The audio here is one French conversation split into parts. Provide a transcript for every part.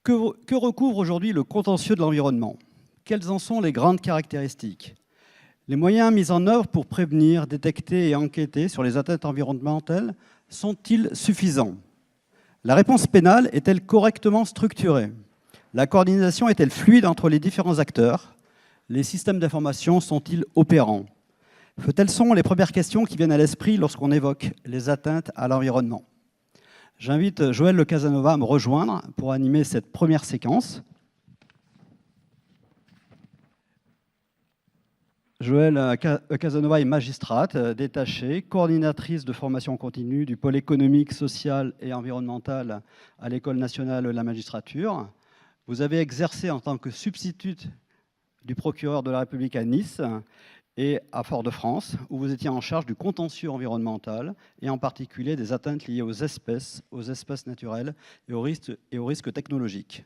Que recouvre aujourd'hui le contentieux de l'environnement? Quelles en sont les grandes caractéristiques? Les moyens mis en œuvre pour prévenir, détecter et enquêter sur les atteintes environnementales sont-ils suffisants? La réponse pénale est-elle correctement structurée? La coordination est-elle fluide entre les différents acteurs? Les systèmes d'information sont-ils opérants? Telles sont les premières questions qui viennent à l'esprit lorsqu'on évoque les atteintes à l'environnement. J'invite Joël Le Casanova à me rejoindre pour animer cette première séquence. Joël Casanova est magistrate détachée, coordinatrice de formation continue du pôle économique, social et environnemental à l'École nationale de la magistrature. Vous avez exercé en tant que substitut du procureur de la République à Nice et à Fort-de-France, où vous étiez en charge du contentieux environnemental et en particulier des atteintes liées aux espèces naturelles et aux risques technologiques.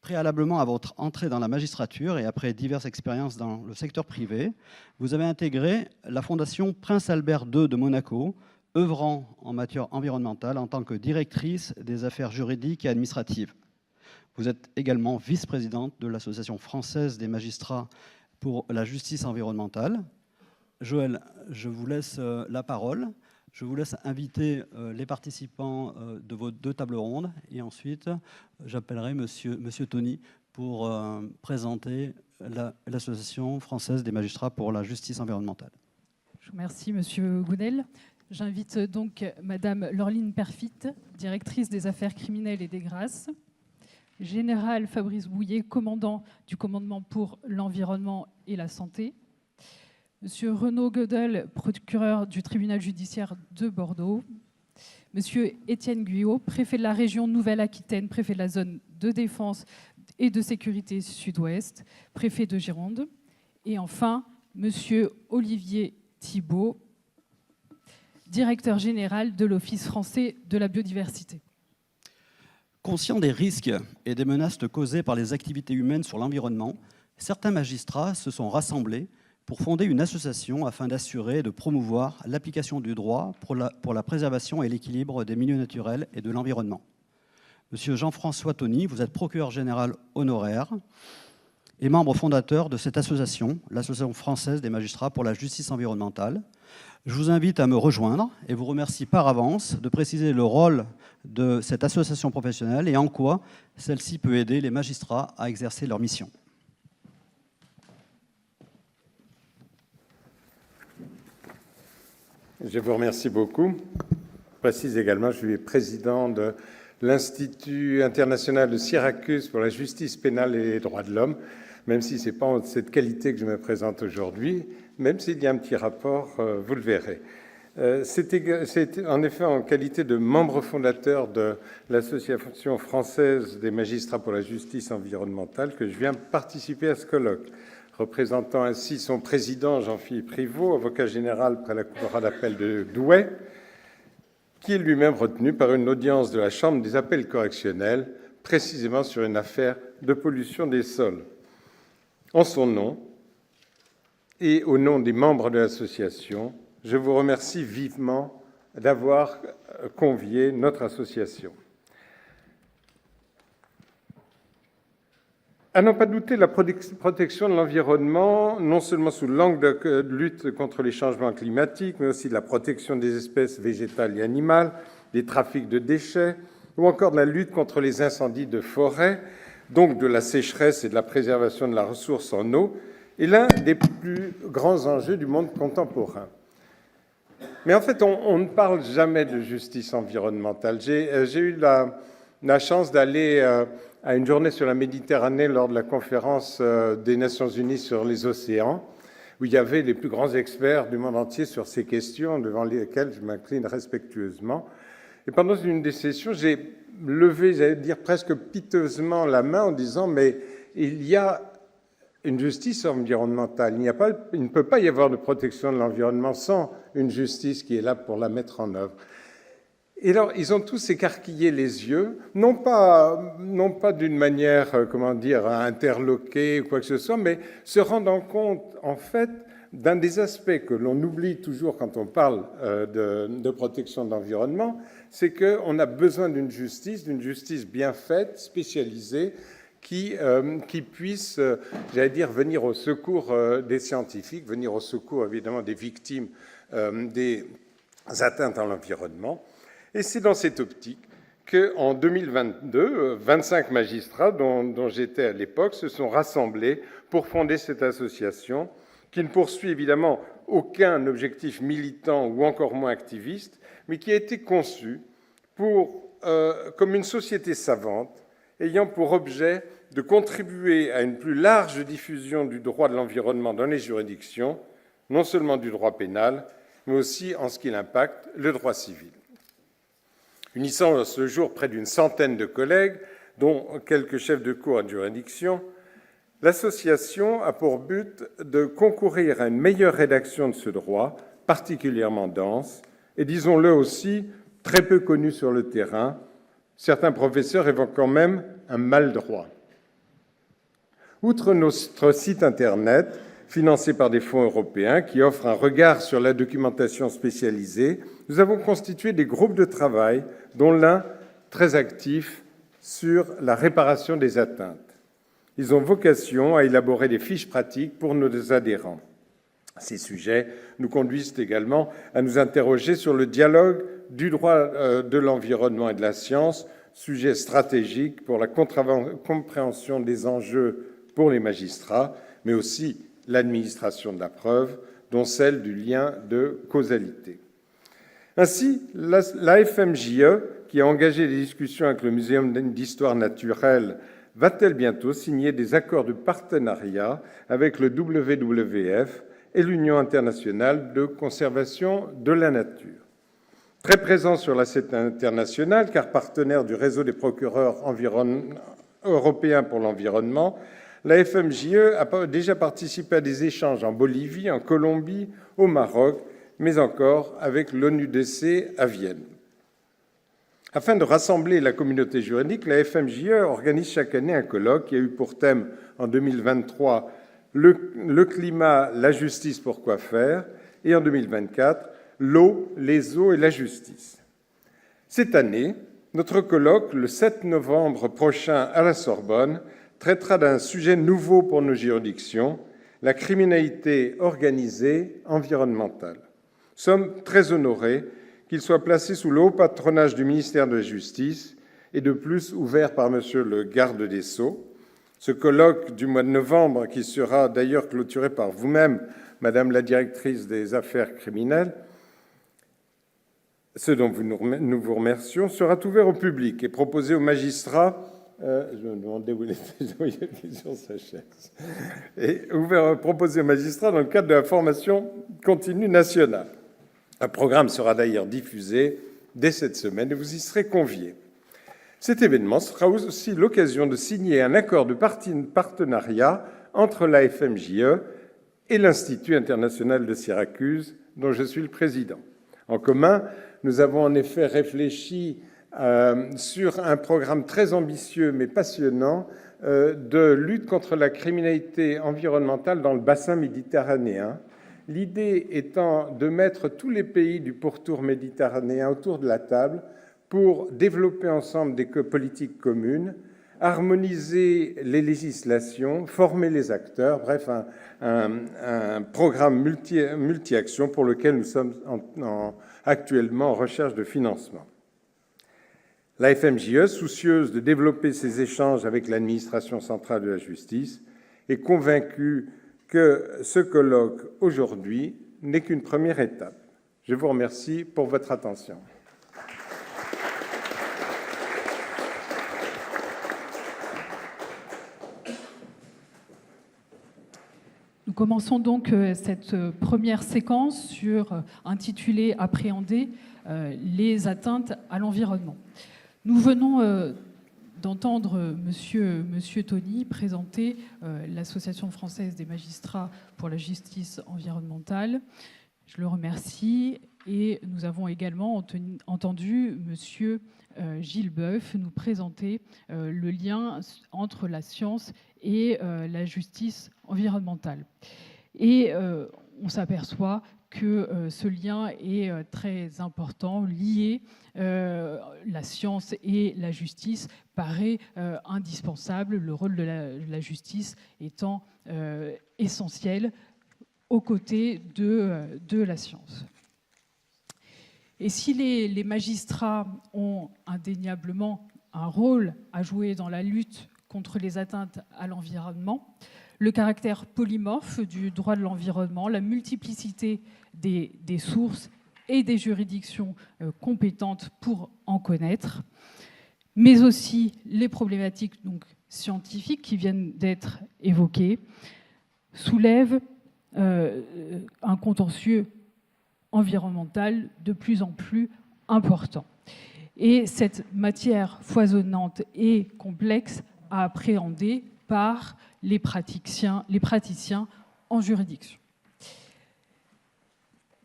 Préalablement à votre entrée dans la magistrature et après diverses expériences dans le secteur privé, vous avez intégré la Fondation Prince Albert II de Monaco, œuvrant en matière environnementale en tant que directrice des affaires juridiques et administratives. Vous êtes également vice-présidente de l'Association française des magistrats pour la justice environnementale. Joël, je vous laisse la parole. Je vous laisse inviter les participants de vos deux tables rondes et ensuite j'appellerai monsieur Tony pour présenter l'Association française des magistrats pour la justice environnementale. Je vous remercie monsieur Gounel. J'invite donc madame Laureline Perfit, directrice des affaires criminelles et des grâces, général Fabrice Bouillet, commandant du commandement pour l'environnement et la santé, monsieur Renaud Gödel, procureur du tribunal judiciaire de Bordeaux, monsieur Étienne Guyot, préfet de la région Nouvelle-Aquitaine, préfet de la zone de défense et de sécurité sud-ouest, préfet de Gironde, et enfin monsieur Olivier Thibault, directeur général de l'Office français de la biodiversité. Conscients des risques et des menaces causées par les activités humaines sur l'environnement, certains magistrats se sont rassemblés pour fonder une association afin d'assurer et de promouvoir l'application du droit pour la préservation et l'équilibre des milieux naturels et de l'environnement. Monsieur Jean-François Tony, vous êtes procureur général honoraire et membre fondateur de cette association, l'Association française des magistrats pour la justice environnementale. Je vous invite à me rejoindre et vous remercie par avance de préciser le rôle de cette association professionnelle et en quoi celle-ci peut aider les magistrats à exercer leur mission. Je vous remercie beaucoup. Je précise également que je suis président de l'Institut international de Syracuse pour la justice pénale et les droits de l'homme, même si ce n'est pas en cette qualité que je me présente aujourd'hui, même s'il y a un petit rapport, vous le verrez. C'est en effet en qualité de membre fondateur de l'Association française des magistrats pour la justice environnementale que je viens participer à ce colloque, représentant ainsi son président Jean-Philippe Priveau, avocat général près la cour d'appel de Douai, qui est lui-même retenu par une audience de la Chambre des appels correctionnels, précisément sur une affaire de pollution des sols. En son nom et au nom des membres de l'association, je vous remercie vivement d'avoir convié notre association. À n'en pas douter, la protection de l'environnement, non seulement sous l'angle de lutte contre les changements climatiques, mais aussi de la protection des espèces végétales et animales, des trafics de déchets, ou encore de la lutte contre les incendies de forêt, donc de la sécheresse et de la préservation de la ressource en eau, est l'un des plus grands enjeux du monde contemporain. Mais en fait, on ne parle jamais de justice environnementale. J'ai eu la chance d'aller à une journée sur la Méditerranée lors de la conférence des Nations Unies sur les océans, où il y avait les plus grands experts du monde entier sur ces questions, devant lesquelles je m'incline respectueusement. Et pendant une des sessions, j'ai levé, j'allais dire presque piteusement la main en disant « mais il y a une justice environnementale. Il ne peut pas y avoir de protection de l'environnement sans une justice qui est là pour la mettre en œuvre. » Et alors, ils ont tous écarquillé les yeux, non pas d'une manière, comment dire, interloquée ou quoi que ce soit, mais se rendant compte, en fait, d'un des aspects que l'on oublie toujours quand on parle de protection de l'environnement, c'est qu'on a besoin d'une justice bien faite, spécialisée, qui puisse, j'allais dire, venir au secours des scientifiques, venir au secours évidemment des victimes des atteintes à l'environnement. Et c'est dans cette optique qu'en 2022, 25 magistrats, dont j'étais à l'époque, se sont rassemblés pour fonder cette association qui ne poursuit évidemment aucun objectif militant ou encore moins activiste, mais qui a été conçue comme une société savante ayant pour objet de contribuer à une plus large diffusion du droit de l'environnement dans les juridictions, non seulement du droit pénal, mais aussi en ce qu'il impacte le droit civil. Unissant à ce jour près d'une centaine de collègues, dont quelques chefs de cour et de juridiction, l'association a pour but de concourir à une meilleure rédaction de ce droit, particulièrement dense, et disons-le aussi, très peu connu sur le terrain. Certains professeurs évoquent quand même un mal droit. Outre notre site Internet, financé par des fonds européens, qui offre un regard sur la documentation spécialisée, nous avons constitué des groupes de travail, dont l'un très actif sur la réparation des atteintes. Ils ont vocation à élaborer des fiches pratiques pour nos adhérents. Ces sujets nous conduisent également à nous interroger sur le dialogue du droit de l'environnement et de la science, sujet stratégique pour la compréhension des enjeux pour les magistrats, mais aussi l'administration de la preuve, dont celle du lien de causalité. Ainsi, la FMJE, qui a engagé des discussions avec le Muséum d'histoire naturelle, va-t-elle bientôt signer des accords de partenariat avec le WWF et l'Union internationale de conservation de la nature? Très présent sur la scène internationale, car partenaire du réseau des procureurs européens pour l'environnement, la FMJE a déjà participé à des échanges en Bolivie, en Colombie, au Maroc, mais encore avec l'ONUDC à Vienne. Afin de rassembler la communauté juridique, la FMJE organise chaque année un colloque qui a eu pour thème en 2023 le climat, la justice, pourquoi faire, et en 2024 l'eau, les eaux et la justice. Cette année, notre colloque, le 7 novembre prochain à la Sorbonne, traitera d'un sujet nouveau pour nos juridictions, la criminalité organisée environnementale. Nous sommes très honorés qu'il soit placé sous le haut patronage du ministère de la Justice et de plus ouvert par Monsieur le garde des Sceaux. Ce colloque du mois de novembre, qui sera d'ailleurs clôturé par vous-même, Madame la directrice des affaires criminelles, ce dont nous vous remercions, sera ouvert au public et proposé aux magistrats. Je me demandais où il était sur sa chaise. Et proposé aux magistrats dans le cadre de la formation continue nationale. Un programme sera d'ailleurs diffusé dès cette semaine et vous y serez conviés. Cet événement sera aussi l'occasion de signer un accord de partenariat entre la FMJE et l'Institut international de Syracuse, dont je suis le président. En commun, nous avons en effet réfléchi sur un programme très ambitieux mais passionnant de lutte contre la criminalité environnementale dans le bassin méditerranéen. L'idée étant de mettre tous les pays du pourtour méditerranéen autour de la table pour développer ensemble des politiques communes, harmoniser les législations, former les acteurs, bref, un programme multi-actions pour lequel nous sommes actuellement en recherche de financement. La FMJE, soucieuse de développer ses échanges avec l'administration centrale de la justice, est convaincue que ce colloque aujourd'hui n'est qu'une première étape. Je vous remercie pour votre attention. Nous commençons donc cette première séquence intitulée « Appréhender les atteintes à l'environnement ». Nous venons d'entendre Monsieur Tony présenter l'Association française des magistrats pour la justice environnementale. Je le remercie. Et nous avons également entendu Monsieur Gilles Boeuf nous présenter le lien entre la science et la justice environnementale. Et on s'aperçoit que ce lien est très important, lié. La science et la justice paraît indispensable, le rôle de la justice étant essentiel aux côtés de la science. Et si les magistrats ont indéniablement un rôle à jouer dans la lutte contre les atteintes à l'environnement, le caractère polymorphe du droit de l'environnement, la multiplicité des sources et des juridictions compétentes pour en connaître, mais aussi les problématiques donc, scientifiques qui viennent d'être évoquées, soulèvent un contentieux environnemental de plus en plus important. Et cette matière foisonnante et complexe à appréhender par les praticiens en juridiction.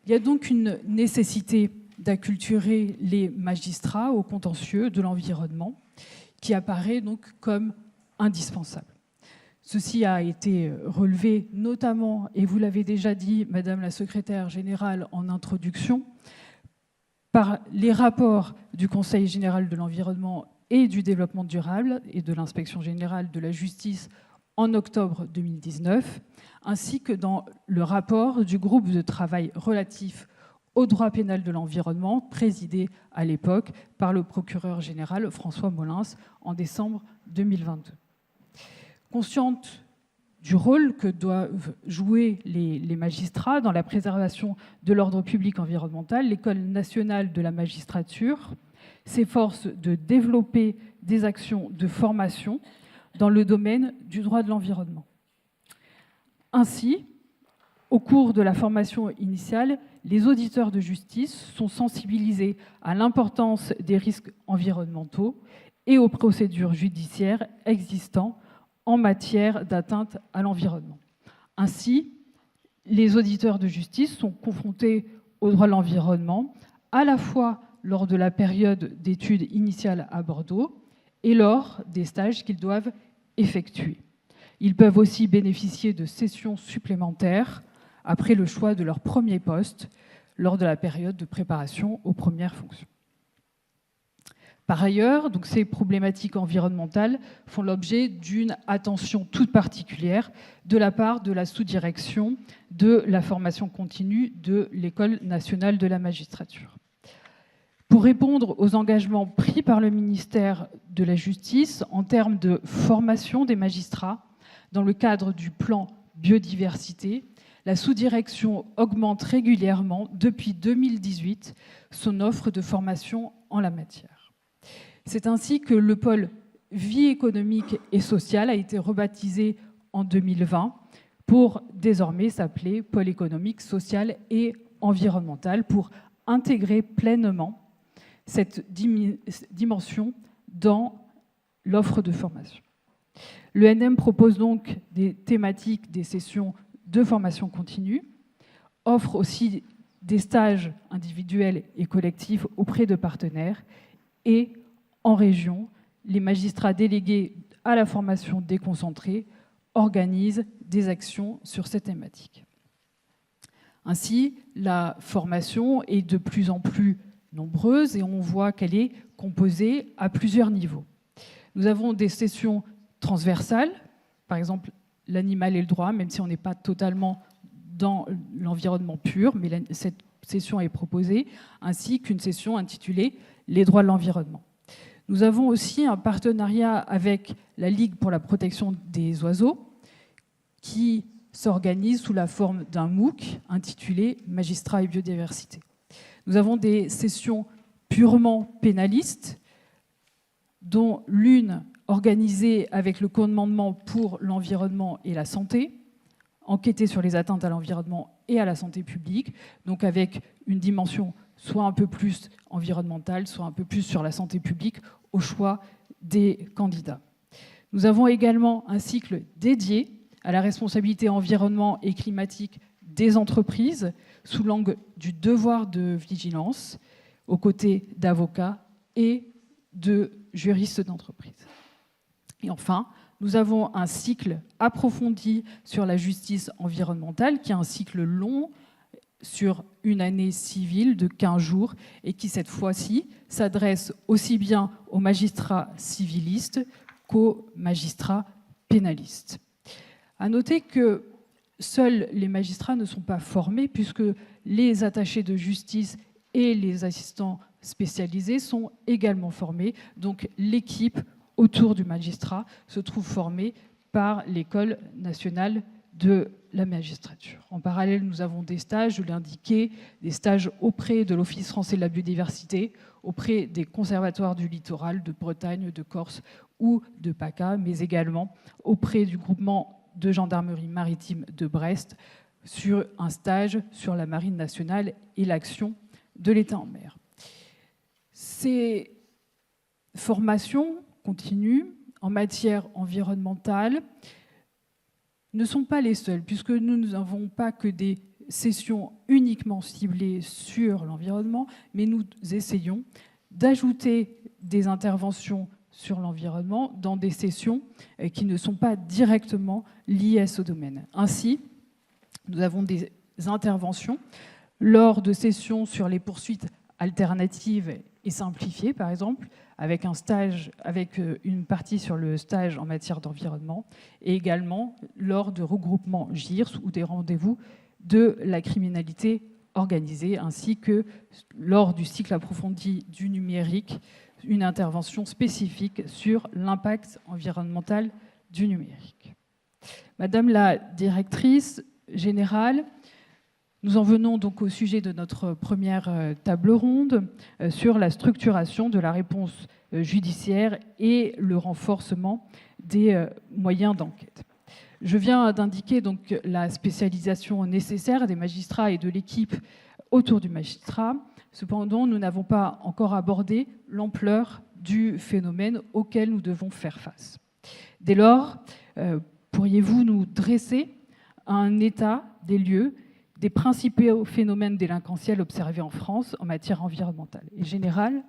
Il y a donc une nécessité d'acculturer les magistrats au contentieux de l'environnement qui apparaît donc comme indispensable. Ceci a été relevé notamment, et vous l'avez déjà dit, Madame la Secrétaire générale en introduction, par les rapports du Conseil général de l'environnement et du développement durable et de l'Inspection générale de la justice en octobre 2019, ainsi que dans le rapport du groupe de travail relatif au droit pénal de l'environnement, présidé à l'époque par le procureur général François Molins en décembre 2022. Consciente du rôle que doivent jouer les magistrats dans la préservation de l'ordre public environnemental, l'École nationale de la magistrature s'efforce de développer des actions de formation dans le domaine du droit de l'environnement. Ainsi, au cours de la formation initiale, les auditeurs de justice sont sensibilisés à l'importance des risques environnementaux et aux procédures judiciaires existantes en matière d'atteinte à l'environnement. Ainsi, les auditeurs de justice sont confrontés au droit de l'environnement à la fois lors de la période d'études initiales à Bordeaux et lors des stages qu'ils doivent effectuer. Ils peuvent aussi bénéficier de sessions supplémentaires après le choix de leur premier poste lors de la période de préparation aux premières fonctions. Par ailleurs, donc, ces problématiques environnementales font l'objet d'une attention toute particulière de la part de la sous-direction de la formation continue de l'École nationale de la magistrature. Pour répondre aux engagements pris par le ministère de la Justice en termes de formation des magistrats, dans le cadre du plan biodiversité, la sous-direction augmente régulièrement, depuis 2018, son offre de formation en la matière. C'est ainsi que le pôle vie économique et sociale a été rebaptisé en 2020 pour désormais s'appeler pôle économique, social et environnemental, pour intégrer pleinement cette dimension dans l'offre de formation. L'ENM propose donc des thématiques, des sessions de formation continue, offre aussi des stages individuels et collectifs auprès de partenaires et en région, les magistrats délégués à la formation déconcentrée organisent des actions sur ces thématiques. Ainsi, la formation est de plus en plus nombreuse et on voit qu'elle est composée à plusieurs niveaux. Nous avons des sessions transversales, par exemple l'animal et le droit, même si on n'est pas totalement dans l'environnement pur, mais cette session est proposée, ainsi qu'une session intitulée « Les droits de l'environnement ». Nous avons aussi un partenariat avec la Ligue pour la protection des oiseaux qui s'organise sous la forme d'un MOOC intitulé « Magistrats et biodiversité ». Nous avons des sessions purement pénalistes, dont l'une organisée avec le commandement pour l'environnement et la santé, enquêter sur les atteintes à l'environnement et à la santé publique, donc avec une dimension soit un peu plus environnementale, soit un peu plus sur la santé publique, au choix des candidats. Nous avons également un cycle dédié à la responsabilité environnement et climatique des entreprises, sous l'angle du devoir de vigilance, aux côtés d'avocats et de juristes d'entreprise. Et enfin, nous avons un cycle approfondi sur la justice environnementale, qui est un cycle long sur une année civile de 15 jours et qui, cette fois-ci, s'adresse aussi bien aux magistrats civilistes qu'aux magistrats pénalistes. À noter que seuls les magistrats ne sont pas formés, puisque les attachés de justice et les assistants spécialisés sont également formés. Donc l'équipe autour du magistrat se trouve formée par l'École nationale de la magistrature. En parallèle, nous avons des stages, je l'ai indiqué, des stages auprès de l'Office français de la biodiversité, auprès des conservatoires du littoral de Bretagne, de Corse ou de PACA, mais également auprès du groupement de gendarmerie maritime de Brest, sur un stage sur la marine nationale et l'action de l'État en mer. Ces formations continues en matière environnementale ne sont pas les seules, puisque nous n'avons pas que des sessions uniquement ciblées sur l'environnement, mais nous essayons d'ajouter des interventions sur l'environnement dans des sessions qui ne sont pas directement liées à ce domaine. Ainsi, nous avons des interventions lors de sessions sur les poursuites alternatives et simplifiées, par exemple, avec un stage, avec une partie sur le stage en matière d'environnement, et également lors de regroupements GIRS ou des rendez-vous de la criminalité organisée, ainsi que lors du cycle approfondi du numérique, une intervention spécifique sur l'impact environnemental du numérique. Madame la directrice générale, nous en venons donc au sujet de notre première table ronde sur la structuration de la réponse judiciaire et le renforcement des moyens d'enquête. Je viens d'indiquer donc la spécialisation nécessaire des magistrats et de l'équipe autour du magistrat. Cependant, nous n'avons pas encore abordé l'ampleur du phénomène auquel nous devons faire face. Dès lors, pourriez-vous nous dresser un état des lieux des principaux phénomènes délinquantiels observés en France en matière environnementale et générale?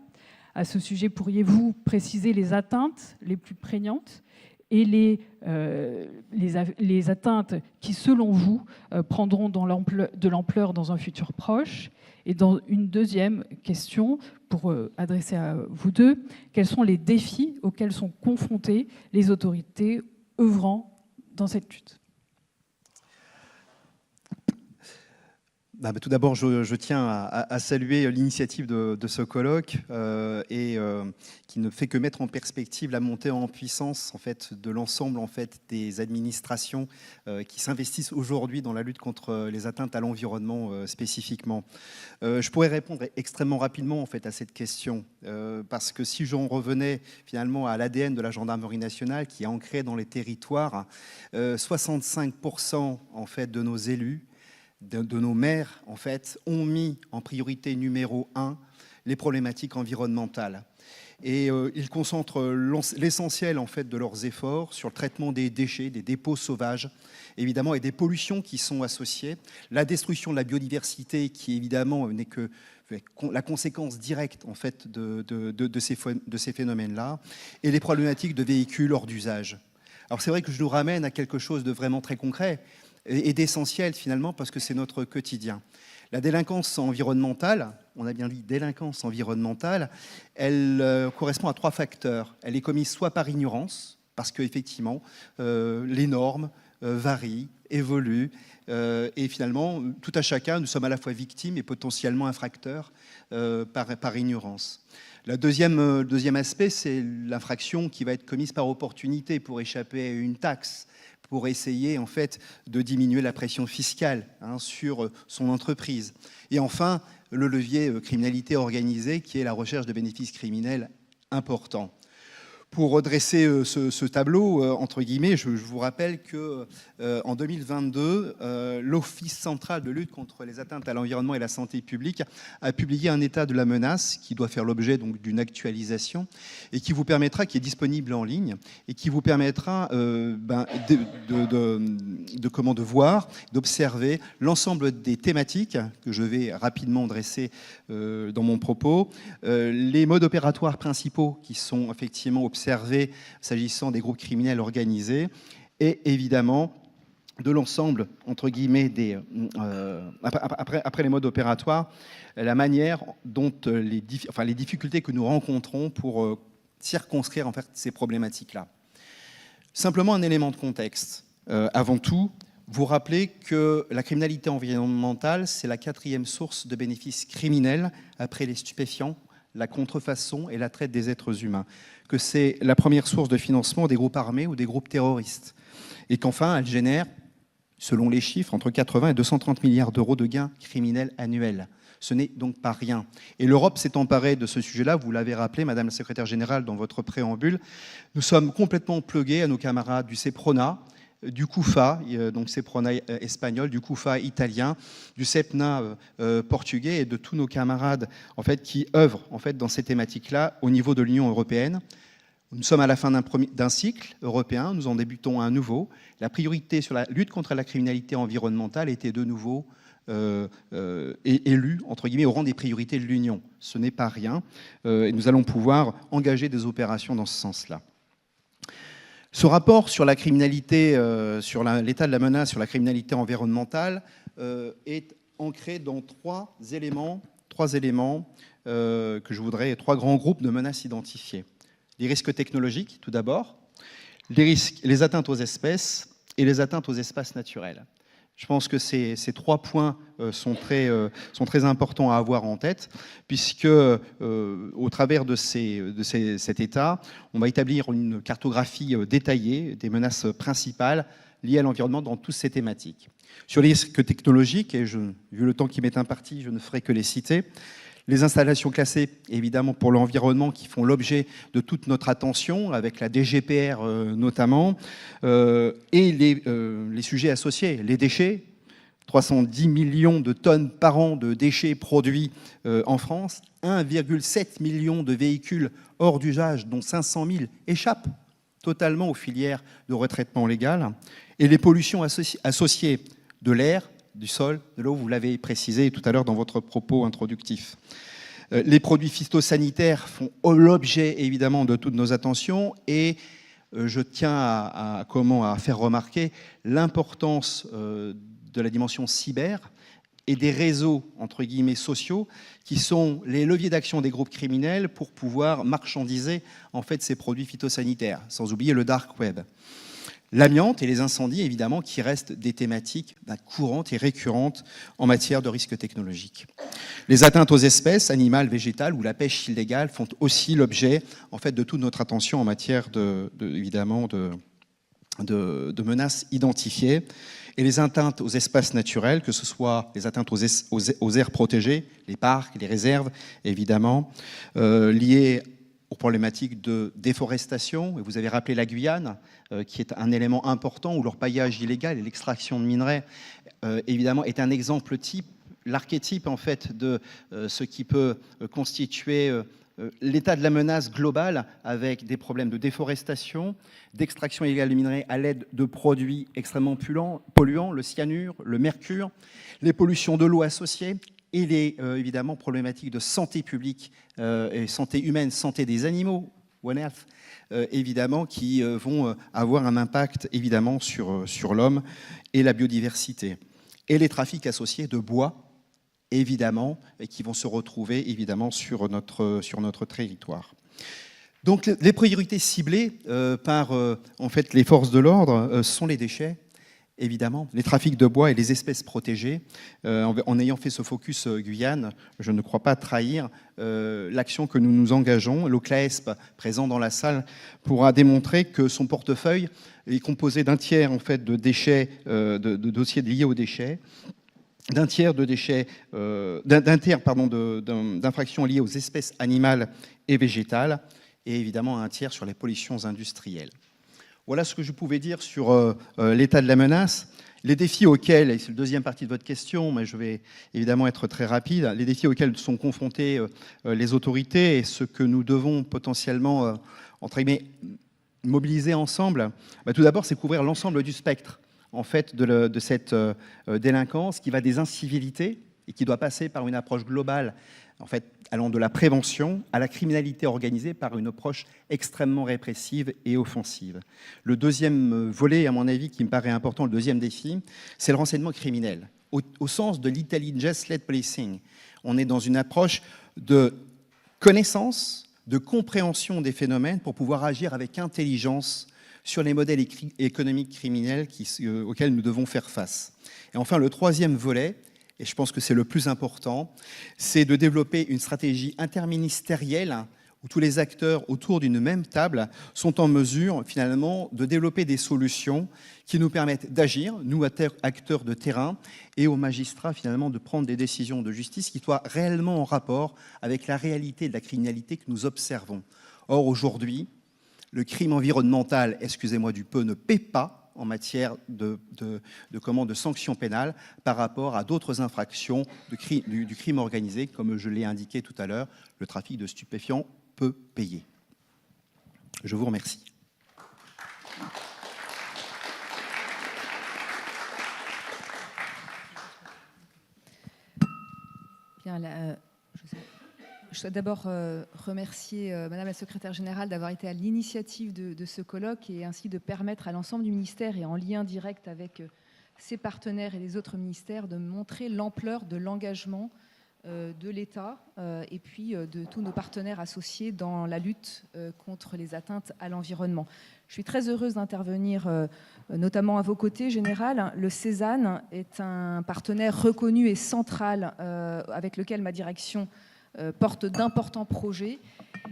À ce sujet, pourriez-vous préciser les atteintes les plus prégnantes et les atteintes qui, selon vous, prendront de l'ampleur dans un futur proche? Et dans une deuxième question, pour adresser à vous deux, quels sont les défis auxquels sont confrontées les autorités œuvrant dans cette lutte? Tout d'abord, je tiens à saluer l'initiative de ce colloque qui ne fait que mettre en perspective la montée en puissance en fait, de l'ensemble en fait, des administrations qui s'investissent aujourd'hui dans la lutte contre les atteintes à l'environnement spécifiquement. Je pourrais répondre extrêmement rapidement en fait, à cette question parce que si j'en revenais finalement à l'ADN de la gendarmerie nationale qui est ancré dans les territoires, 65% en fait, de nos élus, de nos maires, en fait, ont mis en priorité numéro 1 les problématiques environnementales. Et ils concentrent l'essentiel en fait, de leurs efforts sur le traitement des déchets, des dépôts sauvages, évidemment, et des pollutions qui sont associées. La destruction de la biodiversité, qui évidemment n'est que la conséquence directe en fait, de ces phénomènes-là, et les problématiques de véhicules hors d'usage. Alors c'est vrai que je nous ramène à quelque chose de vraiment très concret, et d'essentiel finalement parce que c'est notre quotidien. La délinquance environnementale, on a bien dit délinquance environnementale, elle correspond à 3 facteurs. Elle est commise soit par ignorance, parce qu'effectivement les normes varient, évoluent, et finalement tout à chacun, nous sommes à la fois victimes et potentiellement infracteurs par ignorance. Le deuxième aspect, c'est l'infraction qui va être commise par opportunité pour échapper à une taxe, pour essayer en fait de diminuer la pression fiscale sur son entreprise. Et enfin, le levier criminalité organisée qui est la recherche de bénéfices criminels importants. Pour redresser ce tableau, entre guillemets, je vous rappelle qu'en 2022, l'Office central de lutte contre les atteintes à l'environnement et la santé publique a publié un état de la menace qui doit faire l'objet d'une actualisation et qui vous permettra, qui est disponible en ligne, et qui vous permettra de voir, d'observer l'ensemble des thématiques que je vais rapidement dresser dans mon propos, les modes opératoires principaux qui sont effectivement observés observé s'agissant des groupes criminels organisés et évidemment de l'ensemble, entre guillemets, après les modes opératoires, la manière dont les difficultés que nous rencontrons pour circonscrire en fait, ces problématiques-là. Simplement un élément de contexte. Avant tout, vous rappelez que la criminalité environnementale, c'est la 4e source de bénéfices criminels après les stupéfiants, la contrefaçon et la traite des êtres humains, que c'est la première source de financement des groupes armés ou des groupes terroristes, et qu'enfin, elle génère, selon les chiffres, entre 80 et 230 milliards d'euros de gains criminels annuels. Ce n'est donc pas rien. Et l'Europe s'est emparée de ce sujet-là, vous l'avez rappelé, Madame la Secrétaire Générale, dans votre préambule. Nous sommes complètement plugués à nos camarades du CEPRONA, du CUFA, donc CEPRONA espagnol, du CUFA italien, du CEPNA portugais et de tous nos camarades en fait, qui œuvrent en fait, dans ces thématiques-là au niveau de l'Union européenne. Nous sommes à la fin d'un cycle européen, nous en débutons un nouveau. La priorité sur la lutte contre la criminalité environnementale était de nouveau élue, entre guillemets, au rang des priorités de l'Union. Ce n'est pas rien, et nous allons pouvoir engager des opérations dans ce sens-là. Ce rapport sur la criminalité, sur l'état de la menace sur la criminalité environnementale est ancré dans trois éléments que je voudrais, trois grands groupes de menaces identifiées. Les risques technologiques, tout d'abord, les atteintes aux espèces et les atteintes aux espaces naturels. Je pense que ces trois points sont très importants à avoir en tête, puisque au travers de cet état, on va établir une cartographie détaillée des menaces principales liées à l'environnement dans toutes ces thématiques. Sur les risques technologiques, et vu le temps qui m'est imparti, je ne ferai que les citer, les installations classées, évidemment, pour l'environnement, qui font l'objet de toute notre attention, avec la DGPR notamment, et les sujets associés, les déchets, 310 millions de tonnes par an de déchets produits en France, 1,7 million de véhicules hors d'usage, dont 500 000 échappent totalement aux filières de retraitement légal, et les pollutions associées de l'air, du sol, de l'eau, vous l'avez précisé tout à l'heure dans votre propos introductif. Les produits phytosanitaires font l'objet évidemment de toutes nos attentions et je tiens à faire remarquer l'importance de la dimension cyber et des réseaux, entre guillemets, sociaux, qui sont les leviers d'action des groupes criminels pour pouvoir marchandiser en fait, ces produits phytosanitaires, sans oublier le dark web. L'amiante et les incendies, évidemment, qui restent des thématiques courantes et récurrentes en matière de risques technologiques. Les atteintes aux espèces animales, végétales ou la pêche illégale font aussi l'objet en fait, de toute notre attention en matière évidemment, de menaces identifiées. Et les atteintes aux espaces naturels, que ce soit les atteintes aux aires protégées, les parcs, les réserves, évidemment, liées aux problématiques de déforestation, et vous avez rappelé la Guyane, qui est un élément important, où l'orpaillage illégal et l'extraction de minerais, évidemment, est un exemple type, l'archétype, en fait, de ce qui peut constituer l'état de la menace globale, avec des problèmes de déforestation, d'extraction illégale de minerais à l'aide de produits extrêmement polluants, le cyanure, le mercure, les pollutions de l'eau associées, et les évidemment problématiques de santé publique et santé humaine, santé des animaux, One Health, évidemment, qui vont avoir un impact évidemment sur l'homme et la biodiversité. Et les trafics associés de bois, évidemment, et qui vont se retrouver évidemment sur notre territoire. Donc les priorités ciblées par en fait, les forces de l'ordre sont les déchets, évidemment, les trafics de bois et les espèces protégées. En ayant fait ce focus Guyane, je ne crois pas trahir l'action que nous nous engageons. L'OCLAESP, présent dans la salle, pourra démontrer que son portefeuille est composé d'un tiers en fait, de déchets, de dossiers liés aux déchets, d'un tiers d'infractions liées aux espèces animales et végétales, et évidemment un tiers sur les pollutions industrielles. Voilà ce que je pouvais dire sur l'état de la menace. Les défis auxquels, et c'est la deuxième partie de votre question, mais je vais évidemment être très rapide, les défis auxquels sont confrontées les autorités et ce que nous devons potentiellement, entre guillemets, mobiliser ensemble, tout d'abord, c'est couvrir l'ensemble du spectre en fait, de cette délinquance qui va des incivilités, et qui doit passer par une approche globale, en fait, allant de la prévention à la criminalité organisée par une approche extrêmement répressive et offensive. Le deuxième volet, à mon avis, qui me paraît important, le deuxième défi, c'est le renseignement criminel, au sens de l'intelligence-led policing. On est dans une approche de connaissance, de compréhension des phénomènes pour pouvoir agir avec intelligence sur les modèles économiques criminels auxquels nous devons faire face. Et enfin, le troisième volet, et je pense que c'est le plus important, c'est de développer une stratégie interministérielle où tous les acteurs autour d'une même table sont en mesure, finalement, de développer des solutions qui nous permettent d'agir, nous, acteurs de terrain, et aux magistrats, finalement, de prendre des décisions de justice qui soient réellement en rapport avec la réalité de la criminalité que nous observons. Or, aujourd'hui, le crime environnemental, excusez-moi du peu, ne paie pas en matière de sanctions pénales par rapport à d'autres infractions du crime organisé, comme je l'ai indiqué tout à l'heure, le trafic de stupéfiants peut payer. Je vous remercie. Bien, je souhaite d'abord remercier Madame la Secrétaire Générale d'avoir été à l'initiative de ce colloque et ainsi de permettre à l'ensemble du ministère et en lien direct avec ses partenaires et les autres ministères de montrer l'ampleur de l'engagement de l'État et puis de tous nos partenaires associés dans la lutte contre les atteintes à l'environnement. Je suis très heureuse d'intervenir notamment à vos côtés, Général. Le Cézanne est un partenaire reconnu et central avec lequel ma direction porte d'importants projets.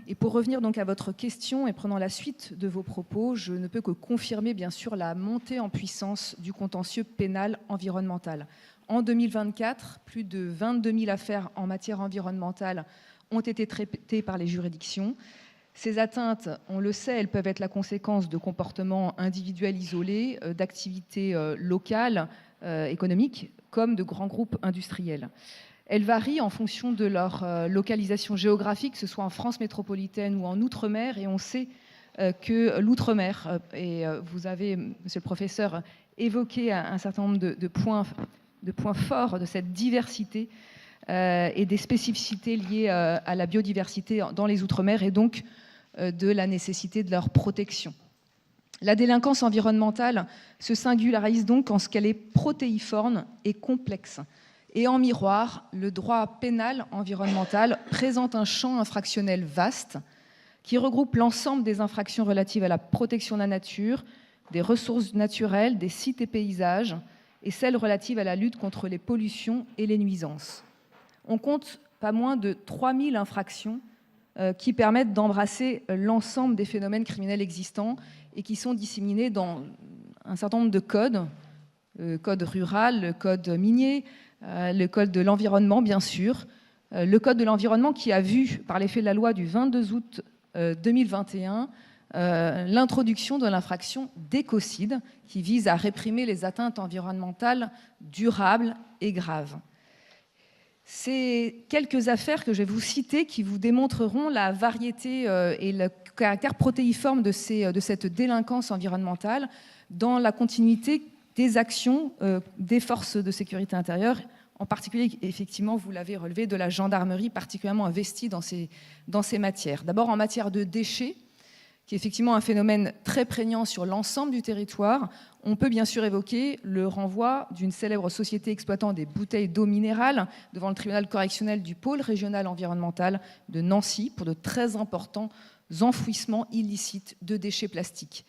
Et pour revenir donc à votre question et prenant la suite de vos propos, je ne peux que confirmer bien sûr la montée en puissance du contentieux pénal environnemental. En 2024, plus de 22 000 affaires en matière environnementale ont été traitées par les juridictions. Ces atteintes, on le sait, elles peuvent être la conséquence de comportements individuels isolés, d'activités locales, économiques, comme de grands groupes industriels. Elles varient en fonction de leur localisation géographique, que ce soit en France métropolitaine ou en Outre-mer, et on sait que l'Outre-mer, et vous avez, monsieur le professeur, évoqué un certain nombre de points forts de cette diversité et des spécificités liées à la biodiversité dans les Outre-mer et donc de la nécessité de leur protection. La délinquance environnementale se singularise donc en ce qu'elle est protéiforme et complexe. Et en miroir, le droit pénal environnemental présente un champ infractionnel vaste qui regroupe l'ensemble des infractions relatives à la protection de la nature, des ressources naturelles, des sites et paysages, et celles relatives à la lutte contre les pollutions et les nuisances. On compte pas moins de 3000 infractions qui permettent d'embrasser l'ensemble des phénomènes criminels existants et qui sont disséminés dans un certain nombre de codes, le code rural, le code minier, le code de l'environnement, bien sûr. Le code de l'environnement qui a vu, par l'effet de la loi du 22 août 2021, l'introduction de l'infraction d'écocide qui vise à réprimer les atteintes environnementales durables et graves. C'est quelques affaires que je vais vous citer qui vous démontreront la variété et le caractère protéiforme de cette délinquance environnementale dans la continuité des actions des forces de sécurité intérieure, en particulier, effectivement, vous l'avez relevé, de la gendarmerie particulièrement investie dans ces matières. D'abord en matière de déchets, qui est effectivement un phénomène très prégnant sur l'ensemble du territoire. On peut bien sûr évoquer le renvoi d'une célèbre société exploitant des bouteilles d'eau minérale devant le tribunal correctionnel du pôle régional environnemental de Nancy pour de très importants enfouissements illicites de déchets plastiques.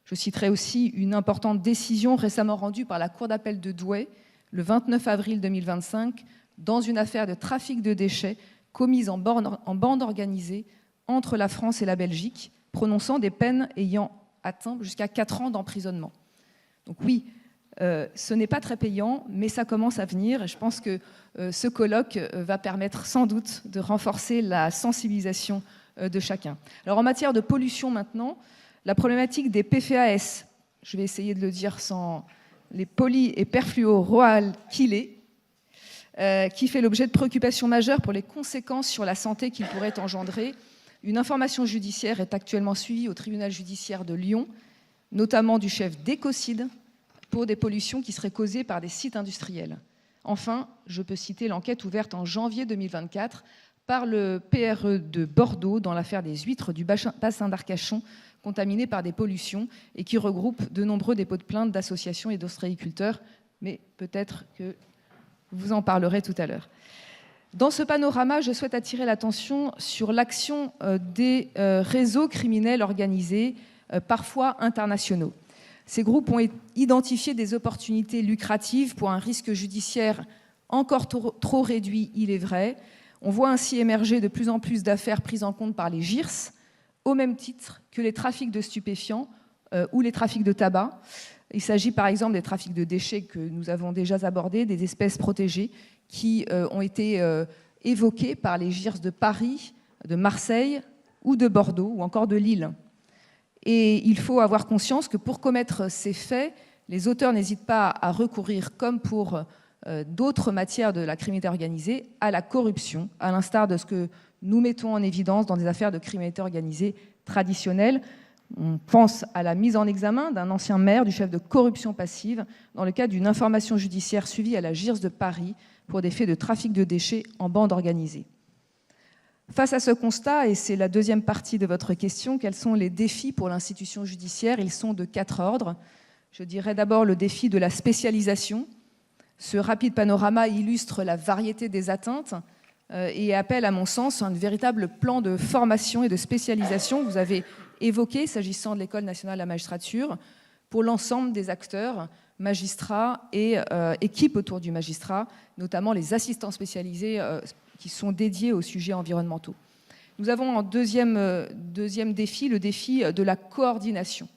Je citerai aussi une importante décision récemment rendue par la Cour d'appel de Douai le 29 avril 2025 dans une affaire de trafic de déchets commise en bande organisée entre la France et la Belgique, prononçant des peines ayant atteint jusqu'à 4 ans d'emprisonnement. Donc oui, ce n'est pas très payant, mais ça commence à venir. Et je pense que ce colloque va permettre sans doute de renforcer la sensibilisation de chacun. Alors en matière de pollution maintenant, la problématique des PFAS, je vais essayer de le dire sans les poly- et perfluoroalkylés, qui fait l'objet de préoccupations majeures pour les conséquences sur la santé qu'il pourrait engendrer. Une information judiciaire est actuellement suivie au tribunal judiciaire de Lyon, notamment du chef d'Ecocide, pour des pollutions qui seraient causées par des sites industriels. Enfin, je peux citer l'enquête ouverte en janvier 2024 par le PRE de Bordeaux dans l'affaire des huîtres du bassin d'Arcachon contaminées par des pollutions et qui regroupe de nombreux dépôts de plaintes d'associations et d'ostréiculteurs, mais peut-être que vous en parlerez tout à l'heure. Dans ce panorama, je souhaite attirer l'attention sur l'action des réseaux criminels organisés, parfois internationaux. Ces groupes ont identifié des opportunités lucratives pour un risque judiciaire encore trop réduit, il est vrai. On voit ainsi émerger de plus en plus d'affaires prises en compte par les GIRS, au même titre que les trafics de stupéfiants ou les trafics de tabac. Il s'agit par exemple des trafics de déchets que nous avons déjà abordés, des espèces protégées qui ont été évoquées par les GIRS de Paris, de Marseille ou de Bordeaux ou encore de Lille. Et il faut avoir conscience que pour commettre ces faits, les auteurs n'hésitent pas à recourir, comme pour d'autres matières de la criminalité organisée, à la corruption, à l'instar de ce que nous mettons en évidence dans des affaires de criminalité organisée traditionnelles. On pense à la mise en examen d'un ancien maire du chef de corruption passive dans le cadre d'une information judiciaire suivie à la GIRS de Paris pour des faits de trafic de déchets en bande organisée. Face à ce constat, et c'est la deuxième partie de votre question, quels sont les défis pour l'institution judiciaire? Ils sont de 4 ordres. Je dirais d'abord le défi de la spécialisation. Ce rapide panorama illustre la variété des atteintes et appelle, à mon sens, un véritable plan de formation et de spécialisation que vous avez évoqué, s'agissant de l'École nationale de la magistrature, pour l'ensemble des acteurs, magistrats et équipes autour du magistrat, notamment les assistants spécialisés qui sont dédiés aux sujets environnementaux. Nous avons en deuxième défi le défi de la coordination.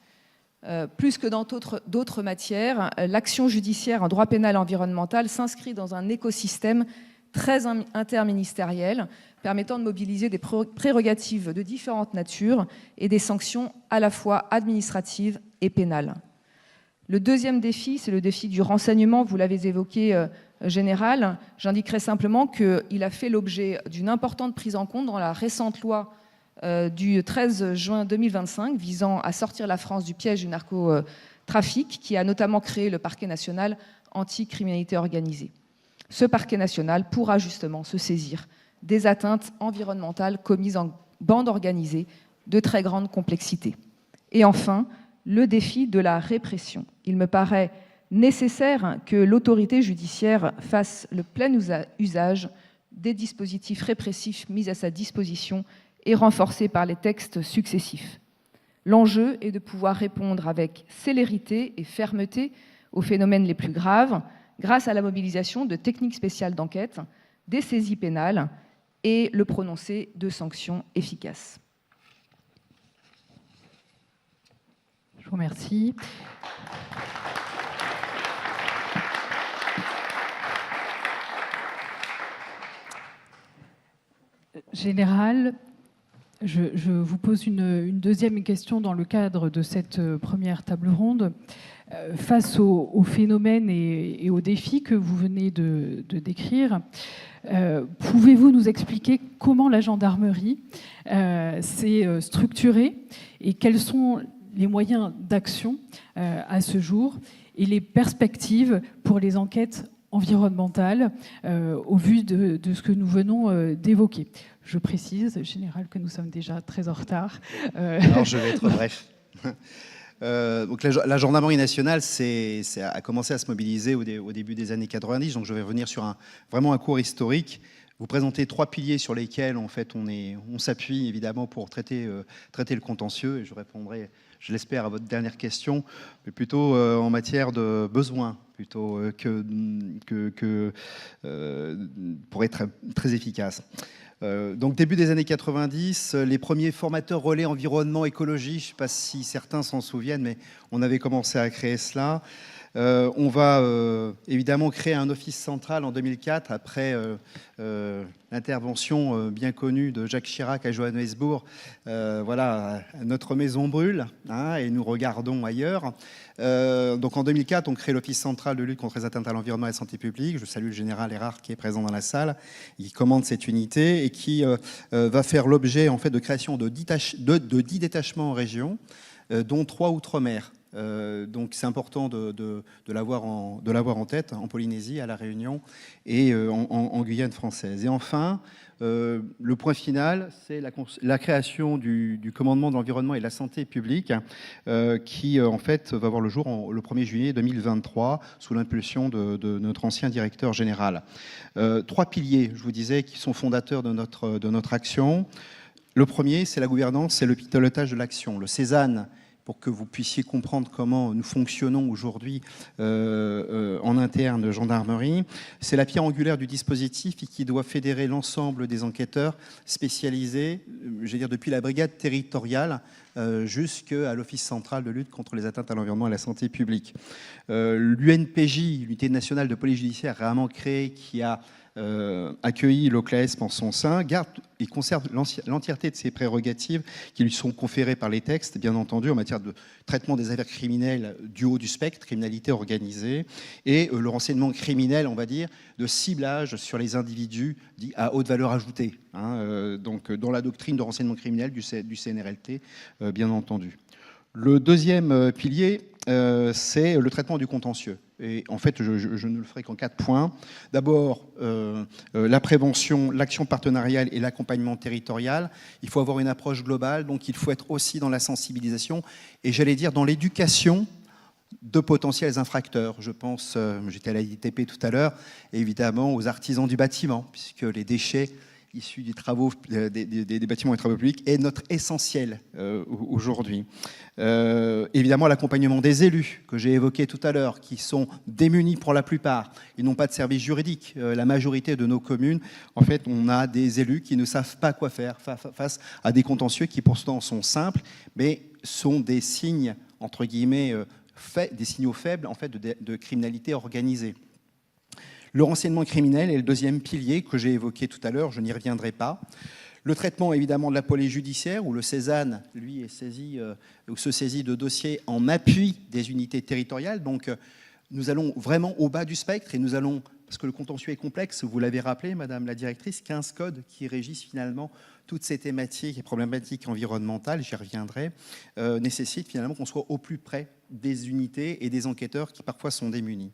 Plus que dans d'autres matières, l'action judiciaire en droit pénal environnemental s'inscrit dans un écosystème très interministériel, permettant de mobiliser des prérogatives de différentes natures et des sanctions à la fois administratives et pénales. Le deuxième défi, c'est le défi du renseignement, vous l'avez évoqué, général. J'indiquerai simplement qu'il a fait l'objet d'une importante prise en compte dans la récente loi du 13 juin 2025 visant à sortir la France du piège du narcotrafic, qui a notamment créé le parquet national anti-criminalité organisée. Ce parquet national pourra justement se saisir des atteintes environnementales commises en bande organisée de très grande complexité. Et enfin, le défi de la répression. Il me paraît nécessaire que l'autorité judiciaire fasse le plein usage des dispositifs répressifs mis à sa disposition et renforcés par les textes successifs. L'enjeu est de pouvoir répondre avec célérité et fermeté aux phénomènes les plus graves grâce à la mobilisation de techniques spéciales d'enquête, des saisies pénales et le prononcé de sanctions efficaces. Je vous remercie. Général, je vous pose une deuxième question dans le cadre de cette première table ronde. Face aux phénomènes et aux défis que vous venez de décrire, pouvez-vous nous expliquer comment la gendarmerie s'est structurée et quels sont les moyens d'action à ce jour et les perspectives pour les enquêtes environnementales au vu de ce que nous venons d'évoquer? Je précise, Général, que nous sommes déjà très en retard. Alors je vais être bref. Donc la gendarmerie nationale a commencé à se mobiliser au début des années 90, donc je vais revenir sur vraiment un cours historique. Vous présentez 3 piliers sur lesquels en fait, on s'appuie évidemment pour traiter le contentieux, et je répondrai, je l'espère, à votre dernière question, mais plutôt en matière de besoins, plutôt que pour être très efficace. Donc début des années 90, les premiers formateurs relais environnement écologie, je ne sais pas si certains s'en souviennent, mais on avait commencé à créer cela. On va évidemment créer un office central en 2004 après l'intervention bien connue de Jacques Chirac à Johannesburg. Voilà, notre maison brûle hein, et nous regardons ailleurs. Donc en 2004, on crée l'Office central de lutte contre les atteintes à l'environnement et à la santé publique. Je salue le général Erard qui est présent dans la salle. Il commande cette unité et qui va faire l'objet en fait de création de 10 détachements en région, dont 3 outre-mer. Donc c'est important de l'avoir en tête en Polynésie, à La Réunion et en Guyane française. Et enfin, le point final, c'est la création du commandement de l'environnement et de la santé publique qui, en fait, va voir le jour le 1er juillet 2023 sous l'impulsion de notre ancien directeur général. 3 piliers, je vous disais, qui sont fondateurs de notre action. Le premier, c'est la gouvernance, c'est le pilotage de l'action. Le Cézanne, pour que vous puissiez comprendre comment nous fonctionnons aujourd'hui en interne de gendarmerie. C'est la pierre angulaire du dispositif et qui doit fédérer l'ensemble des enquêteurs spécialisés, je veux dire depuis la brigade territoriale jusqu'à l'Office central de lutte contre les atteintes à l'environnement et à la santé publique. L'UNPJ, l'unité nationale de police judiciaire récemment créée, qui a accueilli l'OCLAESP en son sein, garde et conserve l'entièreté de ses prérogatives qui lui sont conférées par les textes, bien entendu, en matière de traitement des affaires criminelles du haut du spectre, criminalité organisée, et le renseignement criminel, on va dire, de ciblage sur les individus dits à haute valeur ajoutée, donc dans la doctrine de renseignement criminel du CNRLT, bien entendu. Le deuxième pilier, c'est le traitement du contentieux. Et en fait, je ne le ferai qu'en 4 points. D'abord, la prévention, l'action partenariale et l'accompagnement territorial. Il faut avoir une approche globale, donc il faut être aussi dans la sensibilisation et j'allais dire dans l'éducation de potentiels infracteurs. Je pense, j'étais à la ITP tout à l'heure, évidemment aux artisans du bâtiment, puisque les déchets issus des travaux, des bâtiments et travaux publics, est notre essentiel aujourd'hui. Évidemment, l'accompagnement des élus, que j'ai évoqué tout à l'heure, qui sont démunis pour la plupart, et n'ont pas de service juridique. La majorité de nos communes, en fait, on a des élus qui ne savent pas quoi faire face à des contentieux qui pourtant sont simples, mais sont des signes, entre guillemets, des signaux faibles, en fait, de criminalité organisée. Le renseignement criminel est le deuxième pilier que j'ai évoqué tout à l'heure, je n'y reviendrai pas. Le traitement, évidemment, de la police judiciaire, où le Cézanne, lui, est saisi, ou se saisit de dossiers en appui des unités territoriales. Donc, nous allons vraiment au bas du spectre et nous allons, parce que le contentieux est complexe, vous l'avez rappelé, Madame la Directrice, 15 codes qui régissent finalement toutes ces thématiques et problématiques environnementales, j'y reviendrai, nécessitent finalement qu'on soit au plus près des unités et des enquêteurs qui parfois sont démunis.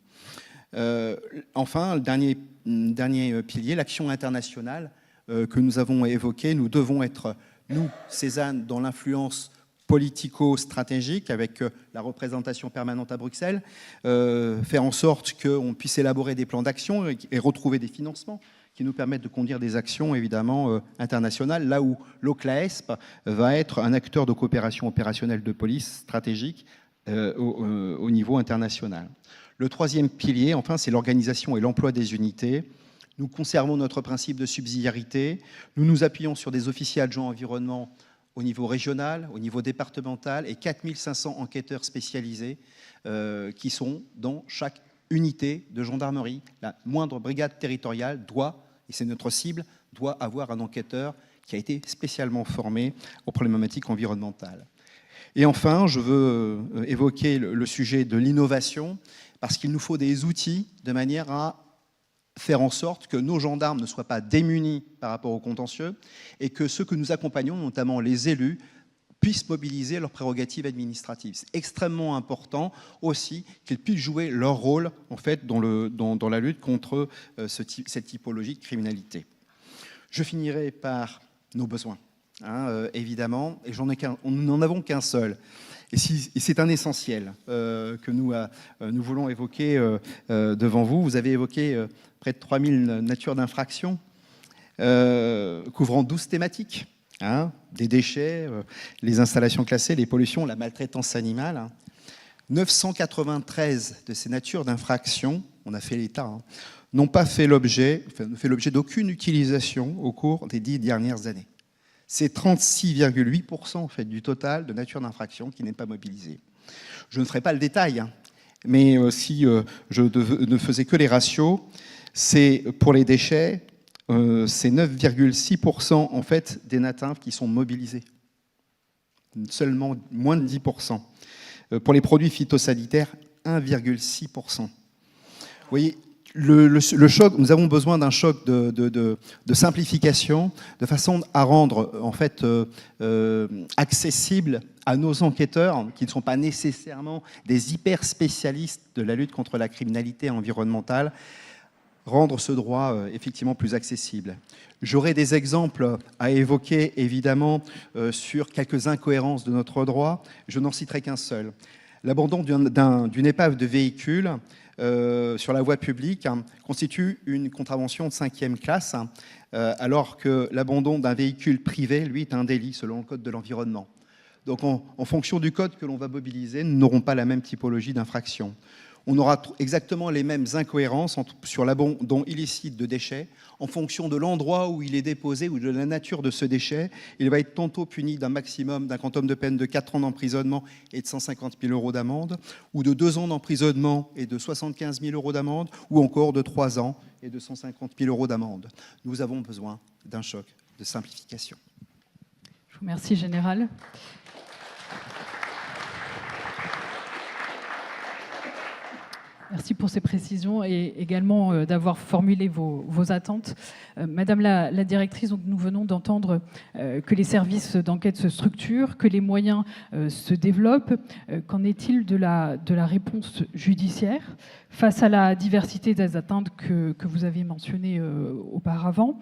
Enfin, le dernier pilier, l'action internationale que nous avons évoquée. Nous devons être, nous, Cézanne, dans l'influence politico-stratégique avec la représentation permanente à Bruxelles, faire en sorte qu'on puisse élaborer des plans d'action et retrouver des financements qui nous permettent de conduire des actions évidemment internationales, là où l'OCLAESP va être un acteur de coopération opérationnelle de police stratégique au niveau international. Le troisième pilier, enfin, c'est l'organisation et l'emploi des unités. Nous conservons notre principe de subsidiarité. Nous nous appuyons sur des officiers adjoints environnement au niveau régional, au niveau départemental et 4500 enquêteurs spécialisés qui sont dans chaque unité de gendarmerie. La moindre brigade territoriale doit, et c'est notre cible, doit avoir un enquêteur qui a été spécialement formé aux problématiques environnementales. Et enfin, je veux évoquer le sujet de l'innovation, parce qu'il nous faut des outils de manière à faire en sorte que nos gendarmes ne soient pas démunis par rapport aux contentieux et que ceux que nous accompagnons, notamment les élus, puissent mobiliser leurs prérogatives administratives. C'est extrêmement important aussi qu'ils puissent jouer leur rôle en fait, dans la lutte contre cette typologie de criminalité. Je finirai par nos besoins, évidemment, et nous n'en avons qu'un seul. Et c'est un essentiel que nous voulons évoquer devant vous. Vous avez évoqué près de 3000 natures d'infractions, couvrant 12 thématiques, des déchets, les installations classées, les pollutions, la maltraitance animale. 993 de ces natures d'infractions, on a fait l'état, n'ont pas fait l'objet d'aucune utilisation au cours des 10 dernières années. C'est 36,8% en fait, du total de nature d'infraction qui n'est pas mobilisé. Je ne ferai pas le détail, mais si je ne faisais que les ratios, c'est pour les déchets, c'est 9,6% en fait, des NATINF qui sont mobilisés. Seulement moins de 10%. Pour les produits phytosanitaires, 1,6%. Vous voyez le choc, nous avons besoin d'un choc de simplification, de façon à rendre en fait accessible à nos enquêteurs, qui ne sont pas nécessairement des hyper spécialistes de la lutte contre la criminalité environnementale, rendre ce droit effectivement plus accessible. J'aurai des exemples à évoquer évidemment sur quelques incohérences de notre droit. Je n'en citerai qu'un seul. L'abandon d'une épave de véhicule sur la voie publique constitue une contravention de 5e classe, alors que l'abandon d'un véhicule privé, lui, est un délit selon le Code de l'environnement. Donc en fonction du code que l'on va mobiliser, nous n'aurons pas la même typologie d'infraction. On aura exactement les mêmes incohérences sur l'abandon illicite de déchets. En fonction de l'endroit où il est déposé ou de la nature de ce déchet, il va être tantôt puni d'un quantum de peine de 4 ans d'emprisonnement et de 150 000 € d'amende, ou de 2 ans d'emprisonnement et de 75 000 € d'amende, ou encore de 3 ans et de 150 000 € d'amende. Nous avons besoin d'un choc de simplification. Je vous remercie, Général. Merci pour ces précisions et également d'avoir formulé vos attentes. Madame la directrice, donc nous venons d'entendre que les services d'enquête se structurent, que les moyens se développent. Qu'en est-il de la réponse judiciaire face à la diversité des atteintes que vous avez mentionnées auparavant?